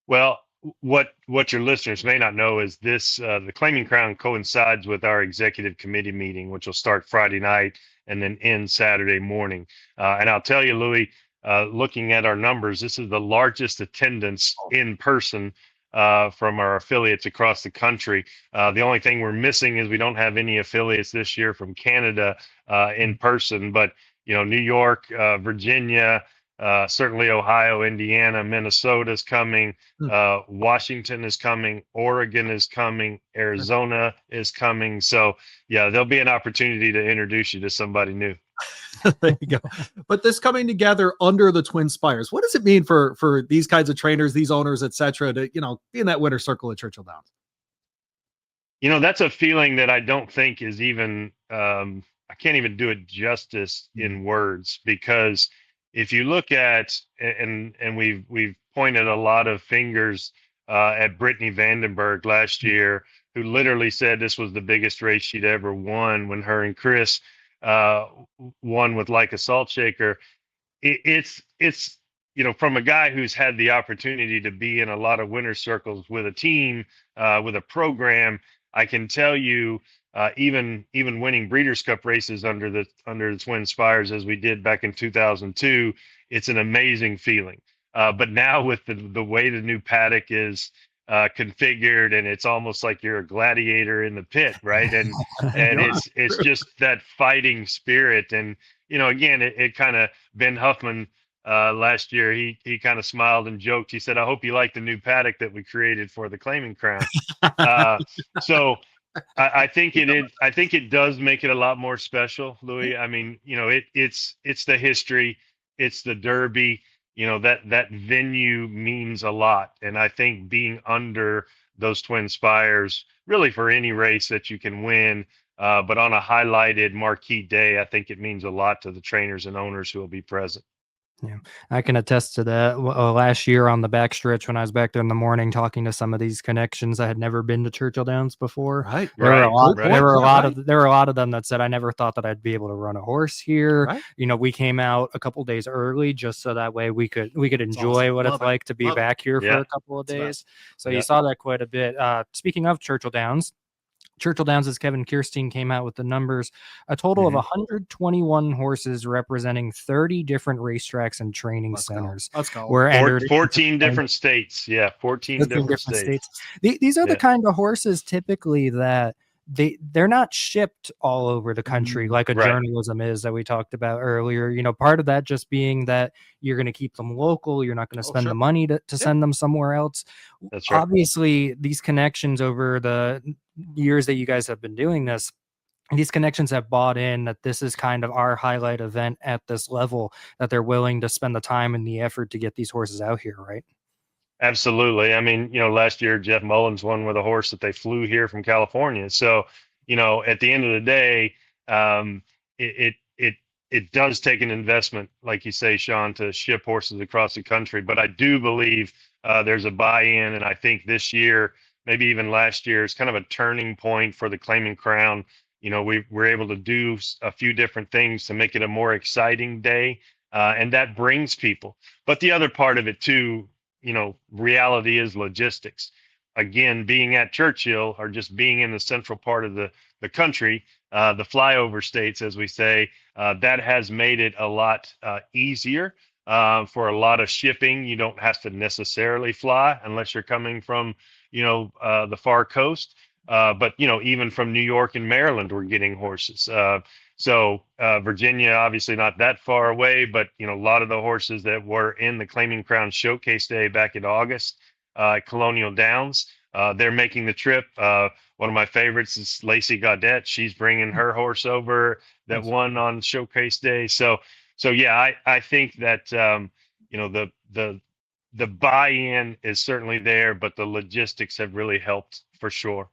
Well, what your listeners may not know is this: the Claiming Crown coincides with our executive committee meeting, which will start Friday night and then end Saturday morning. And I'll tell you, Louie, looking at our numbers, this is the largest attendance in person from our affiliates across the country. The only thing we're missing is we don't have any affiliates this year from Canada in person, but New York, Virginia, certainly Ohio, Indiana, Minnesota is coming. Washington is coming. Oregon is coming. Arizona is coming. So yeah, there'll be an opportunity to introduce you to somebody new. There you go. But this coming together under the Twin Spires, what does it mean for these kinds of trainers, these owners, et cetera, to, be in that winner's circle at Churchill Downs? That's a feeling that I don't think is even, I can't even do it justice in words, because if you look at, and we've pointed a lot of fingers at Brittany Vandenberg last year, who literally said this was the biggest race she'd ever won when her and Chris won with Like a Salt Shaker. It's from a guy who's had the opportunity to be in a lot of winner circles with a team, with a program. I can tell you, even winning Breeders' Cup races under the Twin Spires as we did back in 2002, it's an amazing feeling. But now with the way the new paddock is configured, and it's almost like you're a gladiator in the pit, right? And it's just that fighting spirit. And again, it kind of, Ben Huffman last year, he kind of smiled and joked. He said, "I hope you like the new paddock that we created for the Claiming Crown." So I think it does make it a lot more special, Louie. I mean, it's the history, it's the Derby. That venue means a lot, and I think being under those Twin Spires, really for any race that you can win, but on a highlighted marquee day, I think it means a lot to the trainers and owners who will be present. Yeah, I can attest to that. Last year on the backstretch, when I was back there in the morning talking to some of these connections that had never been to Churchill Downs before, right? There were a lot of them that said, "I never thought that I'd be able to run a horse here." Right. We came out a couple days early just so that way we could enjoy awesome. what it's like to be back here for a couple of days. So you saw that quite a bit. Speaking of Churchill Downs, Churchill Downs' Kevin Kirstein came out with the numbers, a total of 121 horses representing 30 different racetracks and training centers. Let's go. Were entered 14 different states. Yeah, 14 different states. These are the kind of horses typically that they're not shipped all over the country like a journalism is that we talked about earlier. You know, part of that just being that you're going to keep them local. You're not going to spend the money to send them somewhere else. That's right. Obviously, these connections over the years that you guys have been doing this, these connections have bought in that this is kind of our highlight event at this level, that they're willing to spend the time and the effort to get these horses out here, right? Absolutely. I mean, last year Jeff Mullins won with a horse that they flew here from California. So, at the end of the day, it does take an investment, like you say, Sean, to ship horses across the country. But I do believe there's a buy-in, and I think this year, maybe even last year, is kind of a turning point for the Claiming Crown. We were able to do a few different things to make it a more exciting day, and that brings people. But the other part of it too, reality is logistics. Again, being at Churchill, or just being in the central part of the country, the flyover states, as we say, that has made it a lot easier for a lot of shipping. You don't have to necessarily fly unless you're coming from, the far coast. But, even from New York and Maryland, we're getting horses. So Virginia, obviously not that far away, but a lot of the horses that were in the Claiming Crown Showcase Day back in August, Colonial Downs, they're making the trip. One of my favorites is Lacey Gaudette. She's bringing her horse over that won on Showcase Day. So yeah, I think that the buy-in is certainly there, but the logistics have really helped for sure.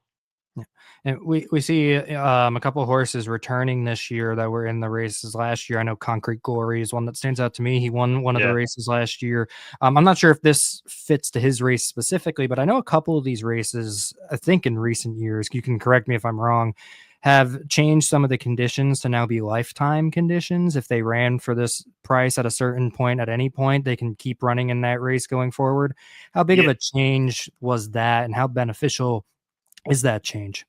And we see a couple of horses returning this year that were in the races last year. I know Concrete Glory is one that stands out to me. He won one of the races last year. I'm not sure if this fits to his race specifically, but I know a couple of these races, I think in recent years, you can correct me if I'm wrong, have changed some of the conditions to now be lifetime conditions. If they ran for this price at a certain point, at any point, they can keep running in that race going forward. How big of a change was that, and how beneficial is that change?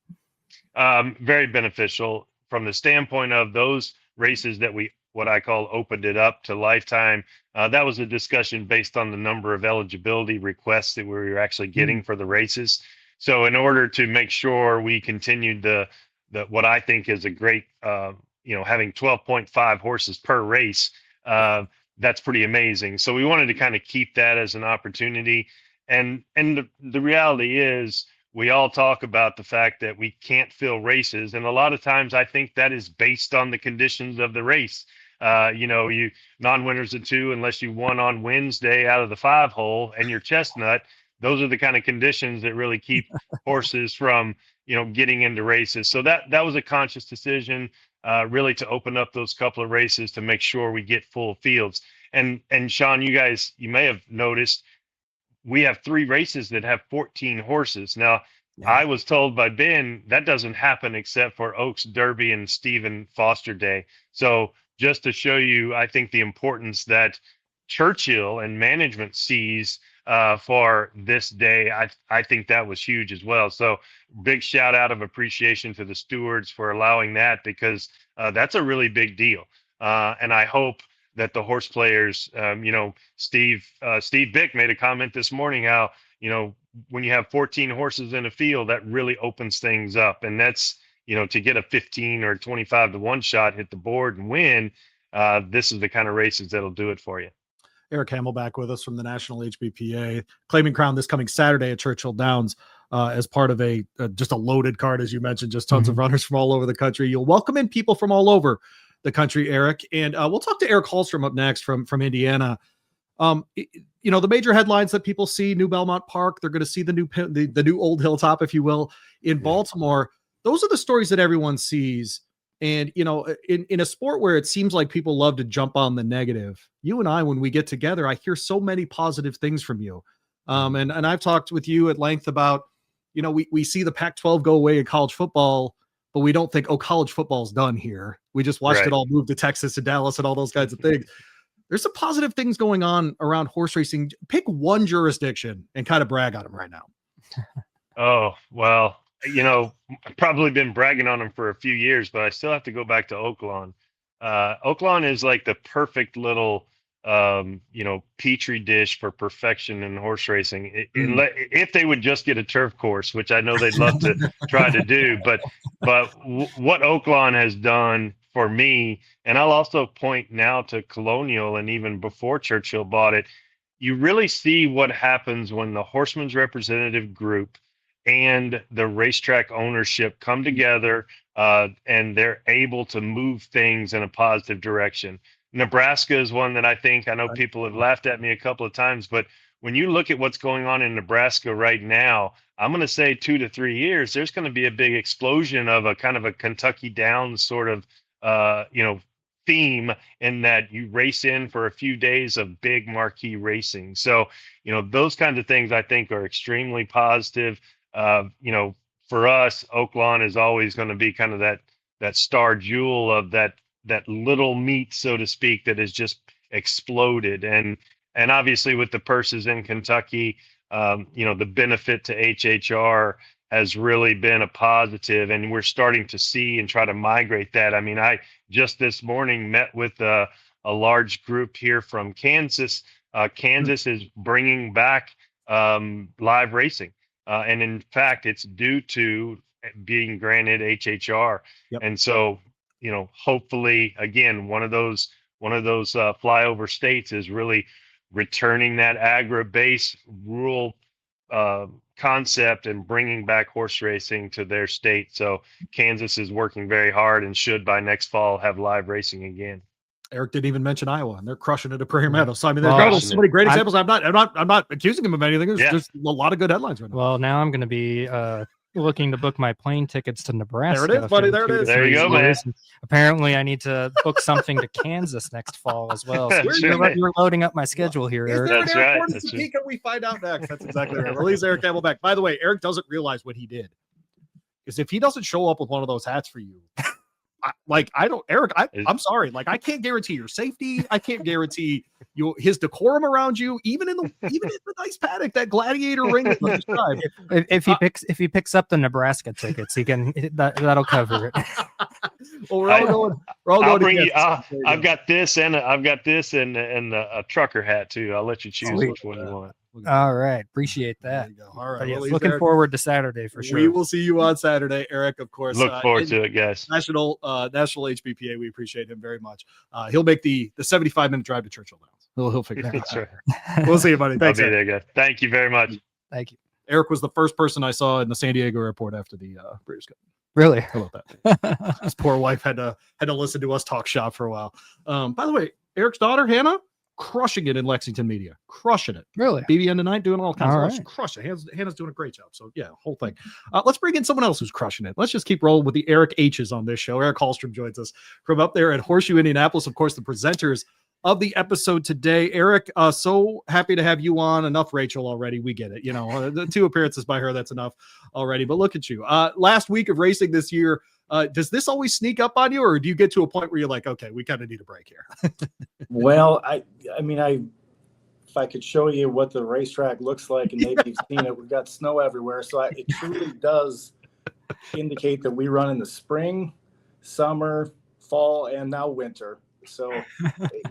Very beneficial from the standpoint of those races that what I call opened it up to lifetime. That was a discussion based on the number of eligibility requests that we were actually getting for the races. So in order to make sure we continued the what I think is a great, having 12.5 horses per race, that's pretty amazing. So we wanted to kind of keep that as an opportunity. And the reality is, we all talk about the fact that we can't fill races. And a lot of times I think that is based on the conditions of the race. You non-winners of 2, unless you won on Wednesday out of the 5 hole and you're chestnut, those are the kind of conditions that really keep horses from, getting into races. So that was a conscious decision, really, to open up those couple of races to make sure we get full fields. And Sean, you may have noticed, we have 3 races that have 14 horses. Now, I was told by Ben that doesn't happen except for Oaks Derby and Stephen Foster Day. So just to show you, I think, the importance that Churchill and management sees for this day, I think that was huge as well. So big shout out of appreciation to the stewards for allowing that, because that's a really big deal. And I hope that the horse players, Steve Bick made a comment this morning how, when you have 14 horses in a field, that really opens things up. And that's, to get a 15 or 25 to 1 shot, hit the board and win. This is the kind of races that'll do it for you. Eric Hamelback with us from the National HBPA. Claiming Crown this coming Saturday at Churchill Downs as part of just a loaded card, as you mentioned, just tons of runners from all over the country. You'll welcome in people from all over the country, Eric. And we'll talk to Eric Halstrom up next from Indiana. The major headlines that people see: New Belmont Park. They're going to see the new Old Hilltop, if you will, in Baltimore. Those are the stories that everyone sees. And, in a sport where it seems like people love to jump on the negative, you and I, when we get together, I hear so many positive things from you. And I've talked with you at length about, we see the Pac-12 go away in college football, but we don't think, college football's done here. We just watched it all move to Texas and Dallas and all those kinds of things. There's some positive things going on around horse racing. Pick one jurisdiction and kind of brag on them right now. Oh, well, I've probably been bragging on him for a few years, but I still have to go back to Oaklawn. Oaklawn is like the perfect little, petri dish for perfection in horse racing. If they would just get a turf course, which I know they'd love to try to do, but what Oaklawn has done for me, and I'll also point now to Colonial, and even before Churchill bought it, you really see what happens when the Horsemen's representative group and the racetrack ownership come together, and they're able to move things in a positive direction. Nebraska is one that I know people have laughed at me a couple of times, but when you look at what's going on in Nebraska right now, I'm going to say 2 to 3 years, there's going to be a big explosion of a kind of a Kentucky Downs sort of, theme, in that you race in for a few days of big marquee racing. So, those kinds of things I think are extremely positive. For us, Oaklawn is always going to be kind of that star jewel of that little meat, so to speak, that has just exploded. And obviously with the purses in Kentucky, the benefit to HHR has really been a positive, and we're starting to see and try to migrate that. I mean, I just this morning met with a large group here from Kansas. Kansas is bringing back live racing. And in fact, it's due to being granted HHR. Yep. And so, hopefully, again, one of those flyover states is really returning that agri-base rural concept and bringing back horse racing to their state. So Kansas is working very hard and should by next fall have live racing again. Eric didn't even mention Iowa, and they're crushing it at Prairie Meadows. So I mean, Well, there's so many great I'm- examples. I'm not accusing him of anything. There's a lot of good headlines right now. Well, now I'm going to be looking to book my plane tickets to Nebraska. There it is, buddy. for There it 2 to is. There 3 you go, years. man. Apparently, I need to book something to Kansas next fall as well. So That's you're, right. you're loading up my schedule here, Is Eric. there That's an right. airport in That's Topeka? We find out next. That's exactly right. Release Eric Hamelback. By the way, Eric doesn't realize what he did. Because if he doesn't show up with one of those hats for you, I'm sorry. Like, I can't guarantee your safety. I can't guarantee his decorum around you, even in the nice paddock, that gladiator ring that you described. If he picks up the Nebraska tickets, that'll cover it. Well, we're all I'll going. bring you. Kansas. I've got this and a trucker hat too. I'll let you choose Sweet. which one you want. All right, appreciate There that. you go. All right. But yes, Well, looking Eric, forward to Saturday for sure. We will see you on Saturday, Eric. Of course. Look forward to it, guys. National HBPA. We appreciate him very much. He'll make the 75-minute drive to Churchill Downs. He'll figure it That's out. right. We'll see you, buddy. I'll Thanks, be Eric. there, guys. Thank you very much. Thank you. Eric was the first person I saw in the San Diego airport after the Breeders' Cup. Really? How about that? His poor wife had to listen to us talk shop for a while. By the way, Eric's daughter Hannah, crushing it in Lexington media, crushing it. Really? BBN tonight, doing all kinds All of right. crushing it. Hannah's doing a great job. So yeah, whole thing. Let's bring in someone else who's crushing it. Let's just keep rolling with the Eric H's on this show. Eric Halstrom joins us from up there at Horseshoe Indianapolis. Of course, the presenters of the episode today. Eric, so happy to have you on. Enough Rachel already. We get it. The 2 appearances by her, that's enough already. But look at you. Last week of racing this year, does this always sneak up on you, or do you get to a point where you're like, okay, we kind of need a break here? Well, I mean, if I could show you what the racetrack looks like, and maybe you've seen it, we've got snow everywhere. So it truly does indicate that we run in the spring, summer, fall, and now winter. So,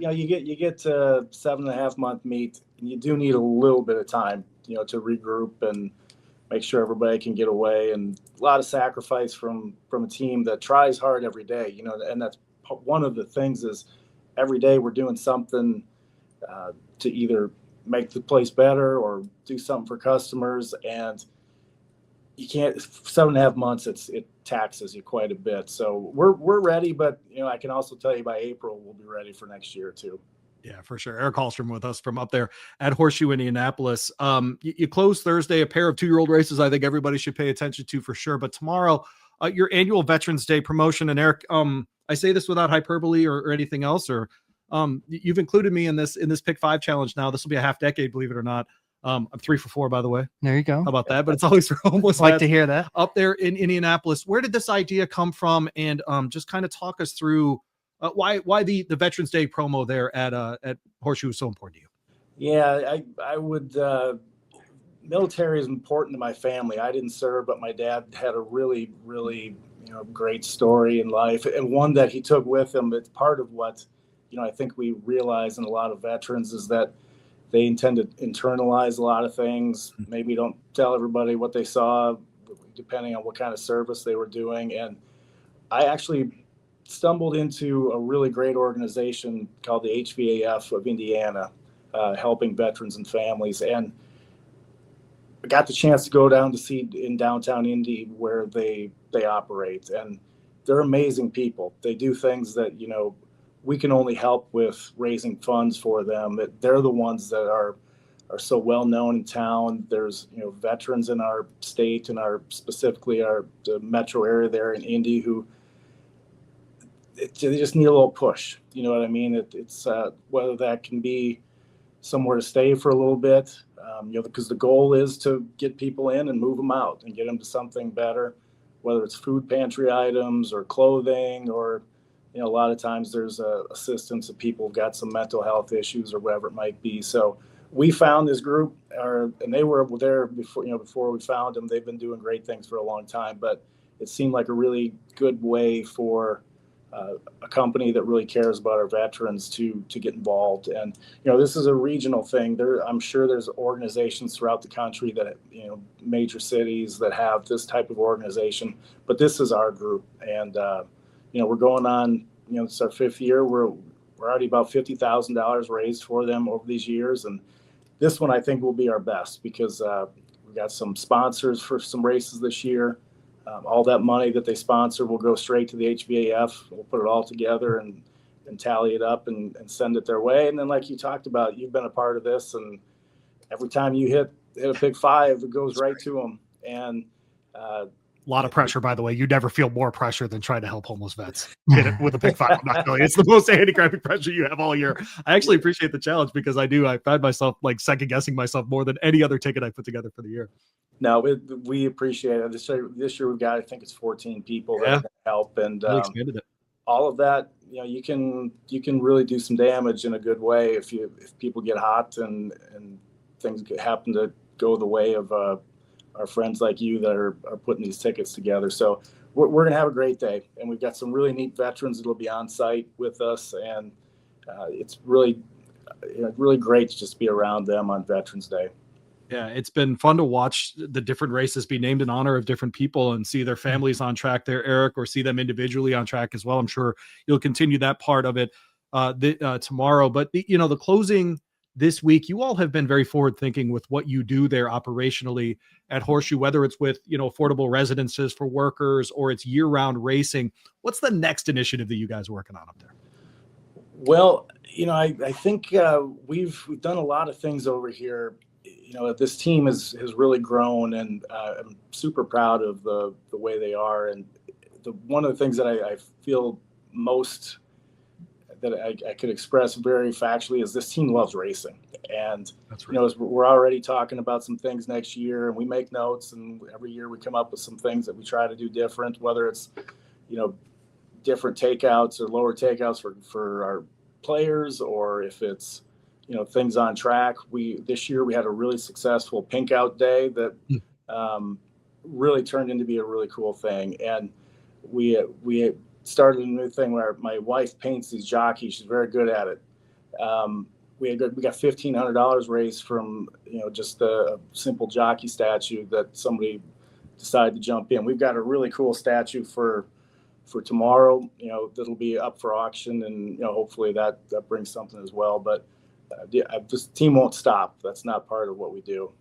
you get to 7.5 month meet, and you do need a little bit of time, to regroup and make sure everybody can get away, and a lot of sacrifice from a team that tries hard every day, and that's one of the things is every day we're doing something to either make the place better or do something for customers. And you can't, 7.5 months, it taxes you quite a bit. So we're ready, but I can also tell you by April, we'll be ready for next year too. Yeah, for sure. Eric Halstrom with us from up there at Horseshoe Indianapolis. You close Thursday, a pair of 2-year-old races I think everybody should pay attention to for sure. But tomorrow, your annual Veterans Day promotion. And Eric, I say this without hyperbole or anything else, or you've included me in this Pick 5 challenge now. This will be a half decade, believe it or not. I'm 3 for 4, by the way. There you go. How about that? But it's always for homeless. Like to hear that. Up there in Indianapolis. Where did this idea come from? And just kind of talk us through why the Veterans Day promo there at Horseshoe is so important to you. Yeah, I would military is important to my family. I didn't serve, but my dad had a really, really, great story in life, and one that he took with him. It's part of what, I think we realize in a lot of veterans is that they tend to internalize a lot of things. Maybe don't tell everybody what they saw, depending on what kind of service they were doing. And I actually stumbled into a really great organization called the HVAF of Indiana, helping veterans and families. And I got the chance to go down to see in downtown Indy where they operate, and they're amazing people. They do things that, we can only help with raising funds for them. They're the ones that are so well known in town. There's, veterans in our state and specifically the metro area there in Indy who they just need a little push. You know what I mean? It's whether that can be somewhere to stay for a little bit, because the goal is to get people in and move them out and get them to something better, whether it's food pantry items or clothing, or, a lot of times there's assistance if people have got some mental health issues or whatever it might be. So we found this group, and they were there before we found them. They've been doing great things for a long time, but it seemed like a really good way for a company that really cares about our veterans to get involved. And, this is a regional thing. I'm sure there's organizations throughout the country that, major cities that have this type of organization, but this is our group. And, we're going on, it's our 5th year. We're already about $50,000 raised for them over these years. And this one I think will be our best because we got some sponsors for some races this year. All that money that they sponsor will go straight to the HVAF. We'll put it all together and tally it up and send it their way. And then, like you talked about, you've been a part of this, and every time you hit a big 5, it goes right to them. And a lot of pressure, by the way. You never feel more pressure than trying to help homeless vets. Hit it with a big 5. I'm not telling you. It's the most handicapping pressure you have all year. I actually appreciate the challenge because I find myself like second guessing myself more than any other ticket I put together for the year. No, we appreciate it. This year we've got, I think it's 14 people that help, and Expanded it. all of that. You can really do some damage in a good way if people get hot and things happen to go the way of our friends like you that are putting these tickets together. So we're gonna have a great day, and we've got some really neat veterans that'll be on site with us, and it's really great to just be around them on Veterans Day. Yeah, it's been fun to watch the different races be named in honor of different people and see their families on track there, Eric, or see them individually on track as well. I'm sure you'll continue that part of it tomorrow. But, the closing this week, you all have been very forward thinking with what you do there operationally at Horseshoe, whether it's with, affordable residences for workers or it's year-round racing. What's the next initiative that you guys are working on up there? Well, I think we've done a lot of things over here. This team has really grown, and I'm super proud of the way they are. And one of the things that I feel most that I could express very factually is this team loves racing. And, That's right. We're already talking about some things next year, and we make notes, and every year we come up with some things that we try to do different, whether it's, different takeouts or lower takeouts for our players, or if it's, things on track. This year we had a really successful pink out day that really turned into be a really cool thing. And we started a new thing where my wife paints these jockeys. She's very good at it. We got $1,500 raised from, just a simple jockey statue that somebody decided to jump in. We've got a really cool statue for tomorrow, that'll be up for auction, and, hopefully that brings something as well. But this team won't stop. That's not part of what we do.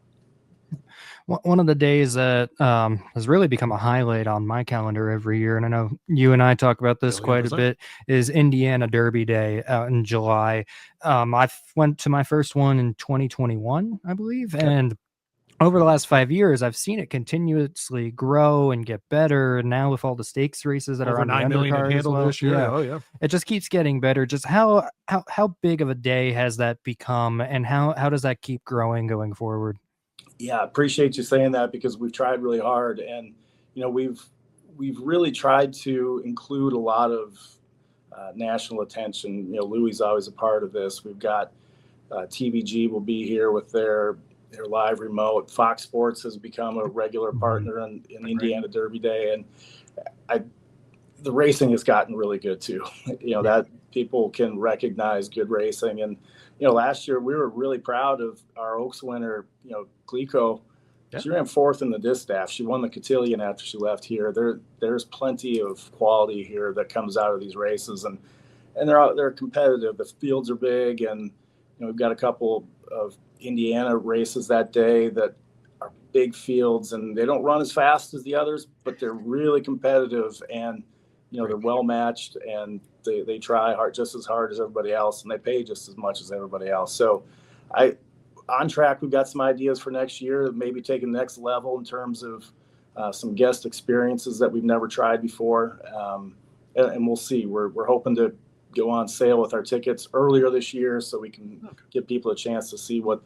One of the days that has really become a highlight on my calendar every year, and I know you and I talk about this quite a bit, is Indiana Derby Day out in July. I went to my first one in 2021, I believe, and over the last 5 years, I've seen it continuously grow and get better. And now with all the stakes races that over are on 9 million undercard handled this year. yeah, Oh yeah, it just keeps getting better. Just how big of a day has that become, and how does that keep growing going forward? Yeah, I appreciate you saying that, because we've tried really hard, and we've really tried to include a lot of national attention. Louie's always a part of this. We've got TVG will be here with their They're live remote. Fox Sports has become a regular partner in Indiana Derby Day, and the racing has gotten really good too. That people can recognize good racing. And, last year we were really proud of our Oaks winner, Glico. Yeah. She ran 4th in the distaff. She won the cotillion after she left here. There's plenty of quality here that comes out of these races, and they're competitive. The fields are big, and we've got a couple of Indiana races that day that are big fields, and they don't run as fast as the others, but they're really competitive, and they're well matched, and they try hard, just as hard as everybody else, and they pay just as much as everybody else. So on track, we've got some ideas for next year, maybe taking the next level in terms of some guest experiences that we've never tried before. And we'll see. We're hoping to go on sale with our tickets earlier this year so we can give people a chance to see what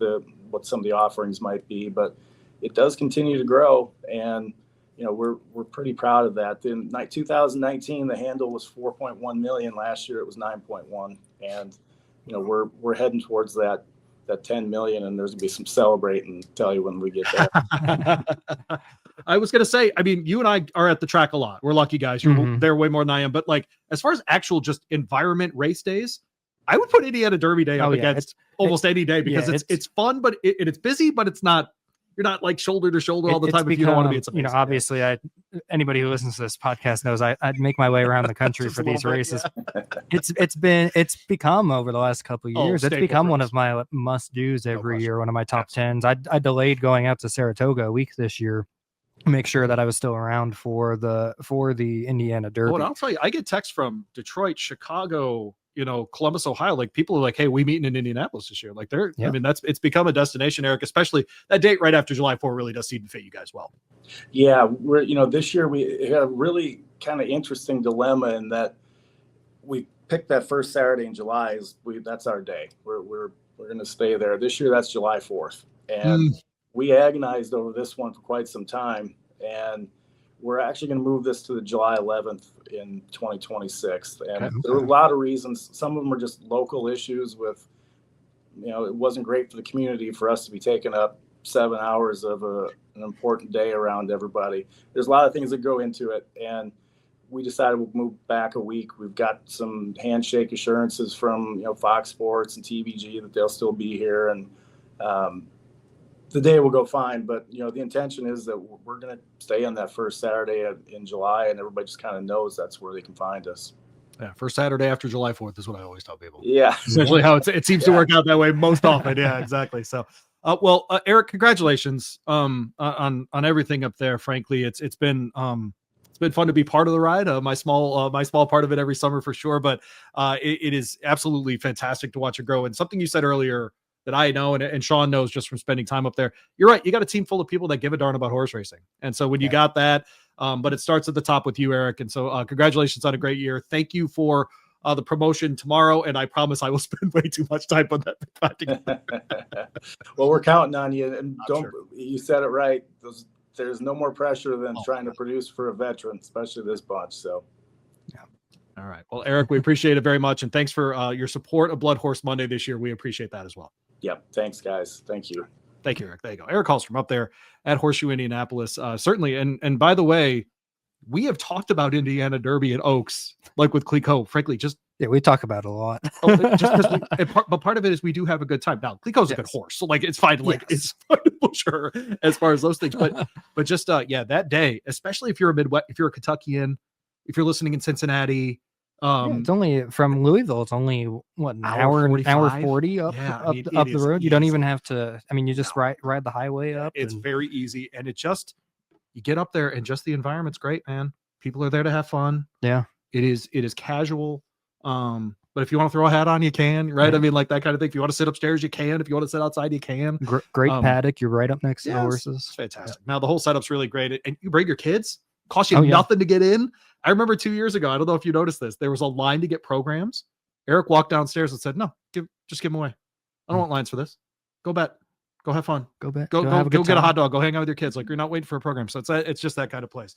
some of the offerings might be. But it does continue to grow, and we're pretty proud of that. In 2019, the handle was 4.1 million. Last year it was 9.1, and we're heading towards that 10 million, and there's gonna be some celebrating, tell you, when we get there. I was gonna say, I mean, you and I are at the track a lot. We're lucky guys. You're there way more than I am. But like, as far as actual just environment race days, I would put Indiana Derby Day up against almost any day, because it's fun, but it's busy, but it's not. You're not like shoulder to shoulder all the time if you don't want to be at something. Obviously, anybody who listens to this podcast knows I'd make my way around the country for these races. It's become, over the last couple of years, it's become one of my must do's every year. One of my top tens. I delayed going out to Saratoga a week this year, make sure that I was still around for the Indiana Derby. Oh, and I'll tell you, I get texts from Detroit, Chicago, Columbus, Ohio. Like, people are like, "Hey, we meeting in Indianapolis this year." Like, I mean, it's become a destination, Eric. Especially that date right after July 4 really does seem to fit you guys well. Yeah, we're this year we had a really kind of interesting dilemma in that we picked that first Saturday in July that's our day. We're going to stay there this year. That's July 4th, and we agonized over this one for quite some time, and we're actually going to move this to the July 11th in 2026. And there were a lot of reasons. Some of them are just local issues with, it wasn't great for the community for us to be taking up 7 hours of an important day around everybody. There's a lot of things that go into it. And we decided we'll move back a week. We've got some handshake assurances from, Fox Sports and TVG that they'll still be here. And, the day will go fine, but the intention is that we're going to stay on that first Saturday in July, and everybody just kind of knows that's where they can find us. Yeah, first Saturday after July 4th is what I always tell people. Yeah, essentially how it seems to work out that way most often. Yeah, exactly. So, Eric, congratulations on everything up there. Frankly, it's been fun to be part of the ride. My small part of it every summer for sure, but it is absolutely fantastic to watch it grow. And something you said earlier that I know, and Sean knows just from spending time up there, you're right. You got a team full of people that give a darn about horse racing. And so when you got that, but it starts at the top with you, Eric. And so congratulations on a great year. Thank you for the promotion tomorrow. And I promise I will spend way too much time on that. Well, we're counting on you. And you said it right. There's no more pressure than trying to produce for a veteran, especially this bunch. So, yeah. All right. Well, Eric, we appreciate it very much. And thanks for your support of BloodHorse Monday this year. We appreciate that as well. Yep. Thanks, guys. Thank you. Thank you, Eric. There you go. Eric Halstrom up there at Horseshoe Indianapolis. Certainly. And by the way, we have talked about Indiana Derby and Oaks, like with Glico, frankly, we talk about it a lot. But part of it is we do have a good time. Now, Glico's a good horse, so like it's fine. Like it's fun to push her as far as those things. But just that day, especially if you're a Midwest, if you're a Kentuckian, if you're listening in Cincinnati. It's only from Louisville. It's only an hour 40 up the road. You don't even have to. I mean, you just ride the highway up. It's very easy, and you get up there, and just the environment's great, man. People are there to have fun. Yeah, it is casual. But if you want to throw a hat on, you can, right? I mean, like that kind of thing. If you want to sit upstairs, you can. If you want to sit outside, you can. Great paddock. You're right up next to the horses. It's fantastic. Now the whole setup's really great, and you bring your kids. Cost you nothing to get in. I remember 2 years ago, I don't know if you noticed this, there was a line to get programs. Eric walked downstairs and said, "No, just give them away. I don't want lines for this. Go bet. Go have fun. Go bet. Go get a hot dog. Go hang out with your kids. Like, you're not waiting for a program." So it's just that kind of place.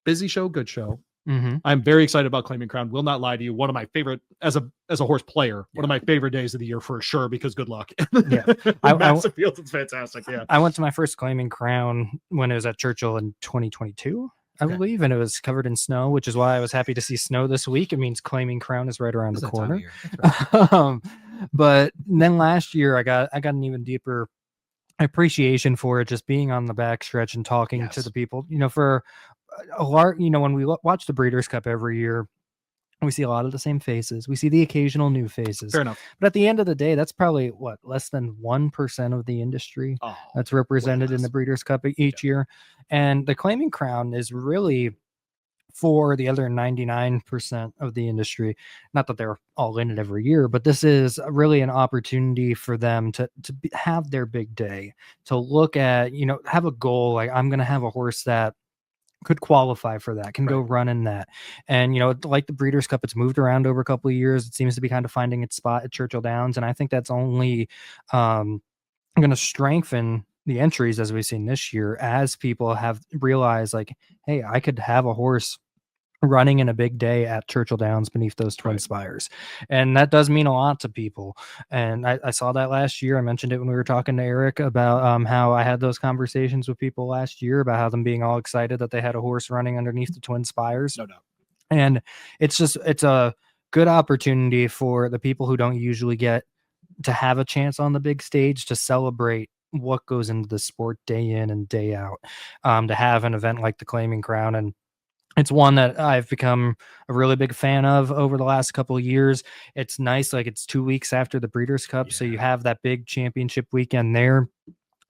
Busy show, good show. I'm very excited about Claiming Crown. Will not lie to you. One of my favorite, as a horse player, one of my favorite days of the year for sure, because good luck. Yeah. Massive fields, it's fantastic. Yeah. I went to my first Claiming Crown when it was at Churchill in 2022, I believe, and it was covered in snow, which is why I was happy to see snow this week. It means Claiming Crown is right around the corner. Right. But then last year I got an even deeper appreciation for it, just being on the backstretch and talking to the people, for a lot, when we watch the Breeders' Cup every year, we see a lot of the same faces. We see the occasional new faces. Fair enough. But at the end of the day, that's probably less than 1% of the industry that's represented in the Breeders' Cup each year. And the Claiming Crown is really for the other 99% of the industry. Not that they're all in it every year, but this is really an opportunity for them to have their big day, to look at, have a goal. Like, I'm going to have a horse that could qualify for that, can go run in that. And, like the Breeders' Cup, it's moved around over a couple of years. It seems to be kind of finding its spot at Churchill Downs. And I think that's only going to strengthen the entries as we've seen this year, as people have realized, like, hey, I could have a horse running in a big day at Churchill Downs beneath those twin spires. And that does mean a lot to people. And I saw that last year. I mentioned it when we were talking to Eric about how I had those conversations with people last year about how them being all excited that they had a horse running underneath the twin spires. No doubt. And it's a good opportunity for the people who don't usually get to have a chance on the big stage to celebrate what goes into the sport day in and day out, to have an event like the Claiming Crown. And it's one that I've become a really big fan of over the last couple of years. It's nice. Like, it's 2 weeks after the Breeders' Cup. So you have that big championship weekend there,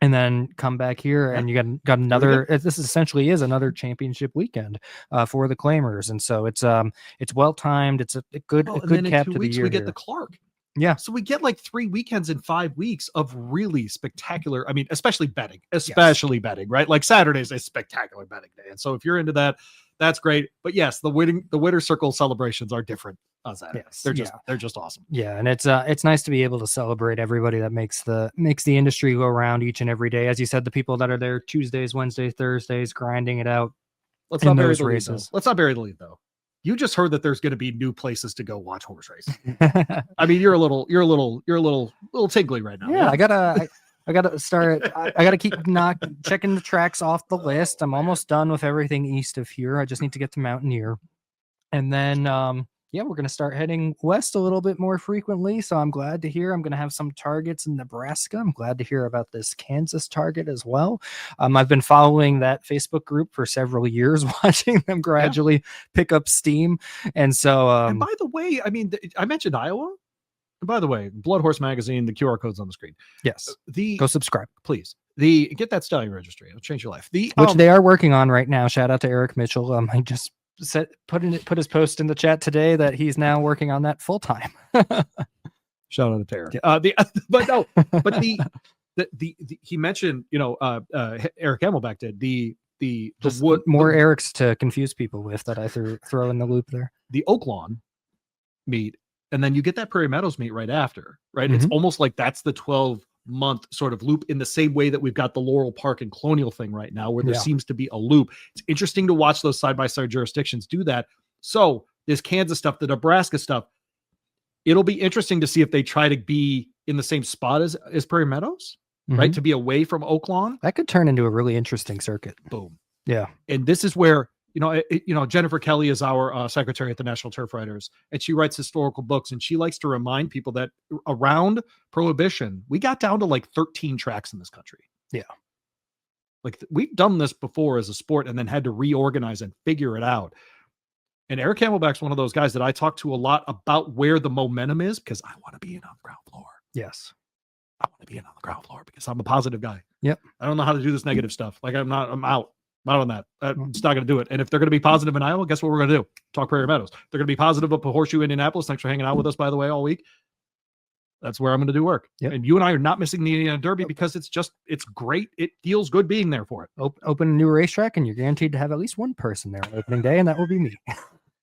and then come back here and you got another, this essentially is another championship weekend for the claimers. And so it's well-timed. It's a good cap to the year. We get the Clark. Yeah. So we get like 3 weekends in 5 weeks of really spectacular. I mean, especially betting, right? Like Saturday's a spectacular betting day. And so if you're into that, that's great. But yes, the winner circle celebrations are different on Saturday. Yes. They're just awesome. Yeah. And it's nice to be able to celebrate everybody that makes the industry go around each and every day. As you said, the people that are there Tuesdays, Wednesdays, Thursdays, grinding it out. Let's not bury the lead, Let's not bury the lead, though. You just heard that there's going to be new places to go watch horse racing. I mean, you're a little tingly right now. Yeah, I gotta start. I gotta keep checking the tracks off the list. I'm almost done with everything east of here. I just need to get to Mountaineer, and then we're gonna start heading west a little bit more frequently. So I'm glad to hear I'm gonna have some targets in Nebraska. I'm glad to hear about this Kansas target as well. I've been following that Facebook group for several years, watching them gradually pick up steam. And so, and by the way, I mean, I mentioned Iowa. And by the way, BloodHorse Magazine, the QR code's on the screen. Yes. Go subscribe, please. Get that stallion registry. It'll change your life. Which they are working on right now. Shout out to Eric Mitchell. I just put his post in the chat today that he's now working on that full time. Shout out to Eric. He mentioned, Eric Hamelback did the wood, more Erics to confuse people with that I throw in the loop there. The Oaklawn meet. And then you get that Prairie Meadows meet right after, right? Mm-hmm. It's almost like that's the 12-month sort of loop, in the same way that we've got the Laurel Park and Colonial thing right now, where there seems to be a loop. It's interesting to watch those side-by-side jurisdictions do that. So this Kansas stuff, the Nebraska stuff, it'll be interesting to see if they try to be in the same spot as Prairie Meadows, right? To be away from Oaklawn. That could turn into a really interesting circuit. Boom. Yeah. And this is where, Jennifer Kelly is our secretary at the National Turf Writers, and she writes historical books, and she likes to remind people that around Prohibition, we got down to like 13 tracks in this country. Yeah. Like, we've done this before as a sport and then had to reorganize and figure it out. And Eric Hamelback's one of those guys that I talk to a lot about where the momentum is, because I want to be in on the ground floor. Yes. I want to be in on the ground floor because I'm a positive guy. Yep. I don't know how to do this negative stuff. Like, I'm out. Not on that. It's not going to do it. And if they're going to be positive in Iowa, guess what we're going to do? Talk Prairie Meadows. They're going to be positive up at Horseshoe Indianapolis. Thanks for hanging out with us, by the way, all week. That's where I'm going to do work. Yep. And you and I are not missing the Indiana Derby because it's great. It feels good being there for it. Open a new racetrack, and you're guaranteed to have at least one person there on opening day, and that will be me.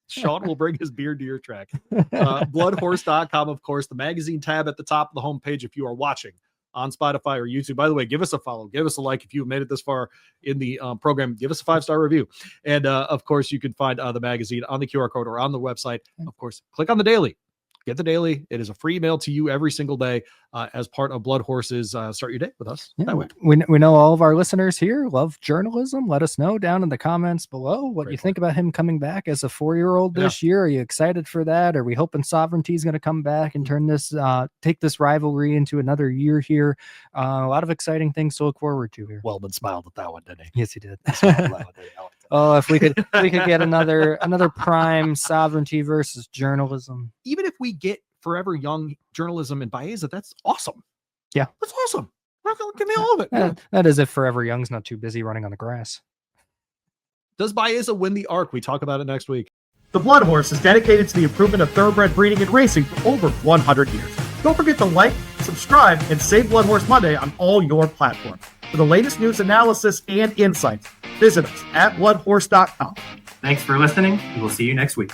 Sean will bring his beard to your track. Bloodhorse.com, of course, the magazine tab at the top of the homepage if you are watching on Spotify or YouTube. By the way, give us a follow, give us a like. If you made it this far in the program, give us a 5-star review. And of course, you can find the magazine on the QR code or on the website. Of course, click on the daily. Get the daily. It is a free email to you every single day as part of Blood Horses. Start your day with us. Yeah, That way. we know all of our listeners here love journalism. Let us know down in the comments below what you think about him coming back as a 4-year-old this year. Are you excited for that? Are we hoping Sovereignty is going to come back and turn this, take this rivalry into another year here? A lot of exciting things to look forward to here. Wellman smiled at that one, didn't he? Yes, he did. Oh, if we could get another prime Sovereignty versus journalism. Even if we get forever young journalism in Baeza, that's awesome. Yeah, that's awesome. Give me all of it. That is if Forever Young's not too busy running on the grass. Does Baeza win the ARC? We talk about it next week. The Blood Horse is dedicated to the improvement of thoroughbred breeding and racing for over 100 years. Don't forget to like, subscribe, and save Blood Horse Monday on all your platforms. For the latest news, analysis, and insights, visit us at bloodhorse.com. Thanks for listening, and we'll see you next week.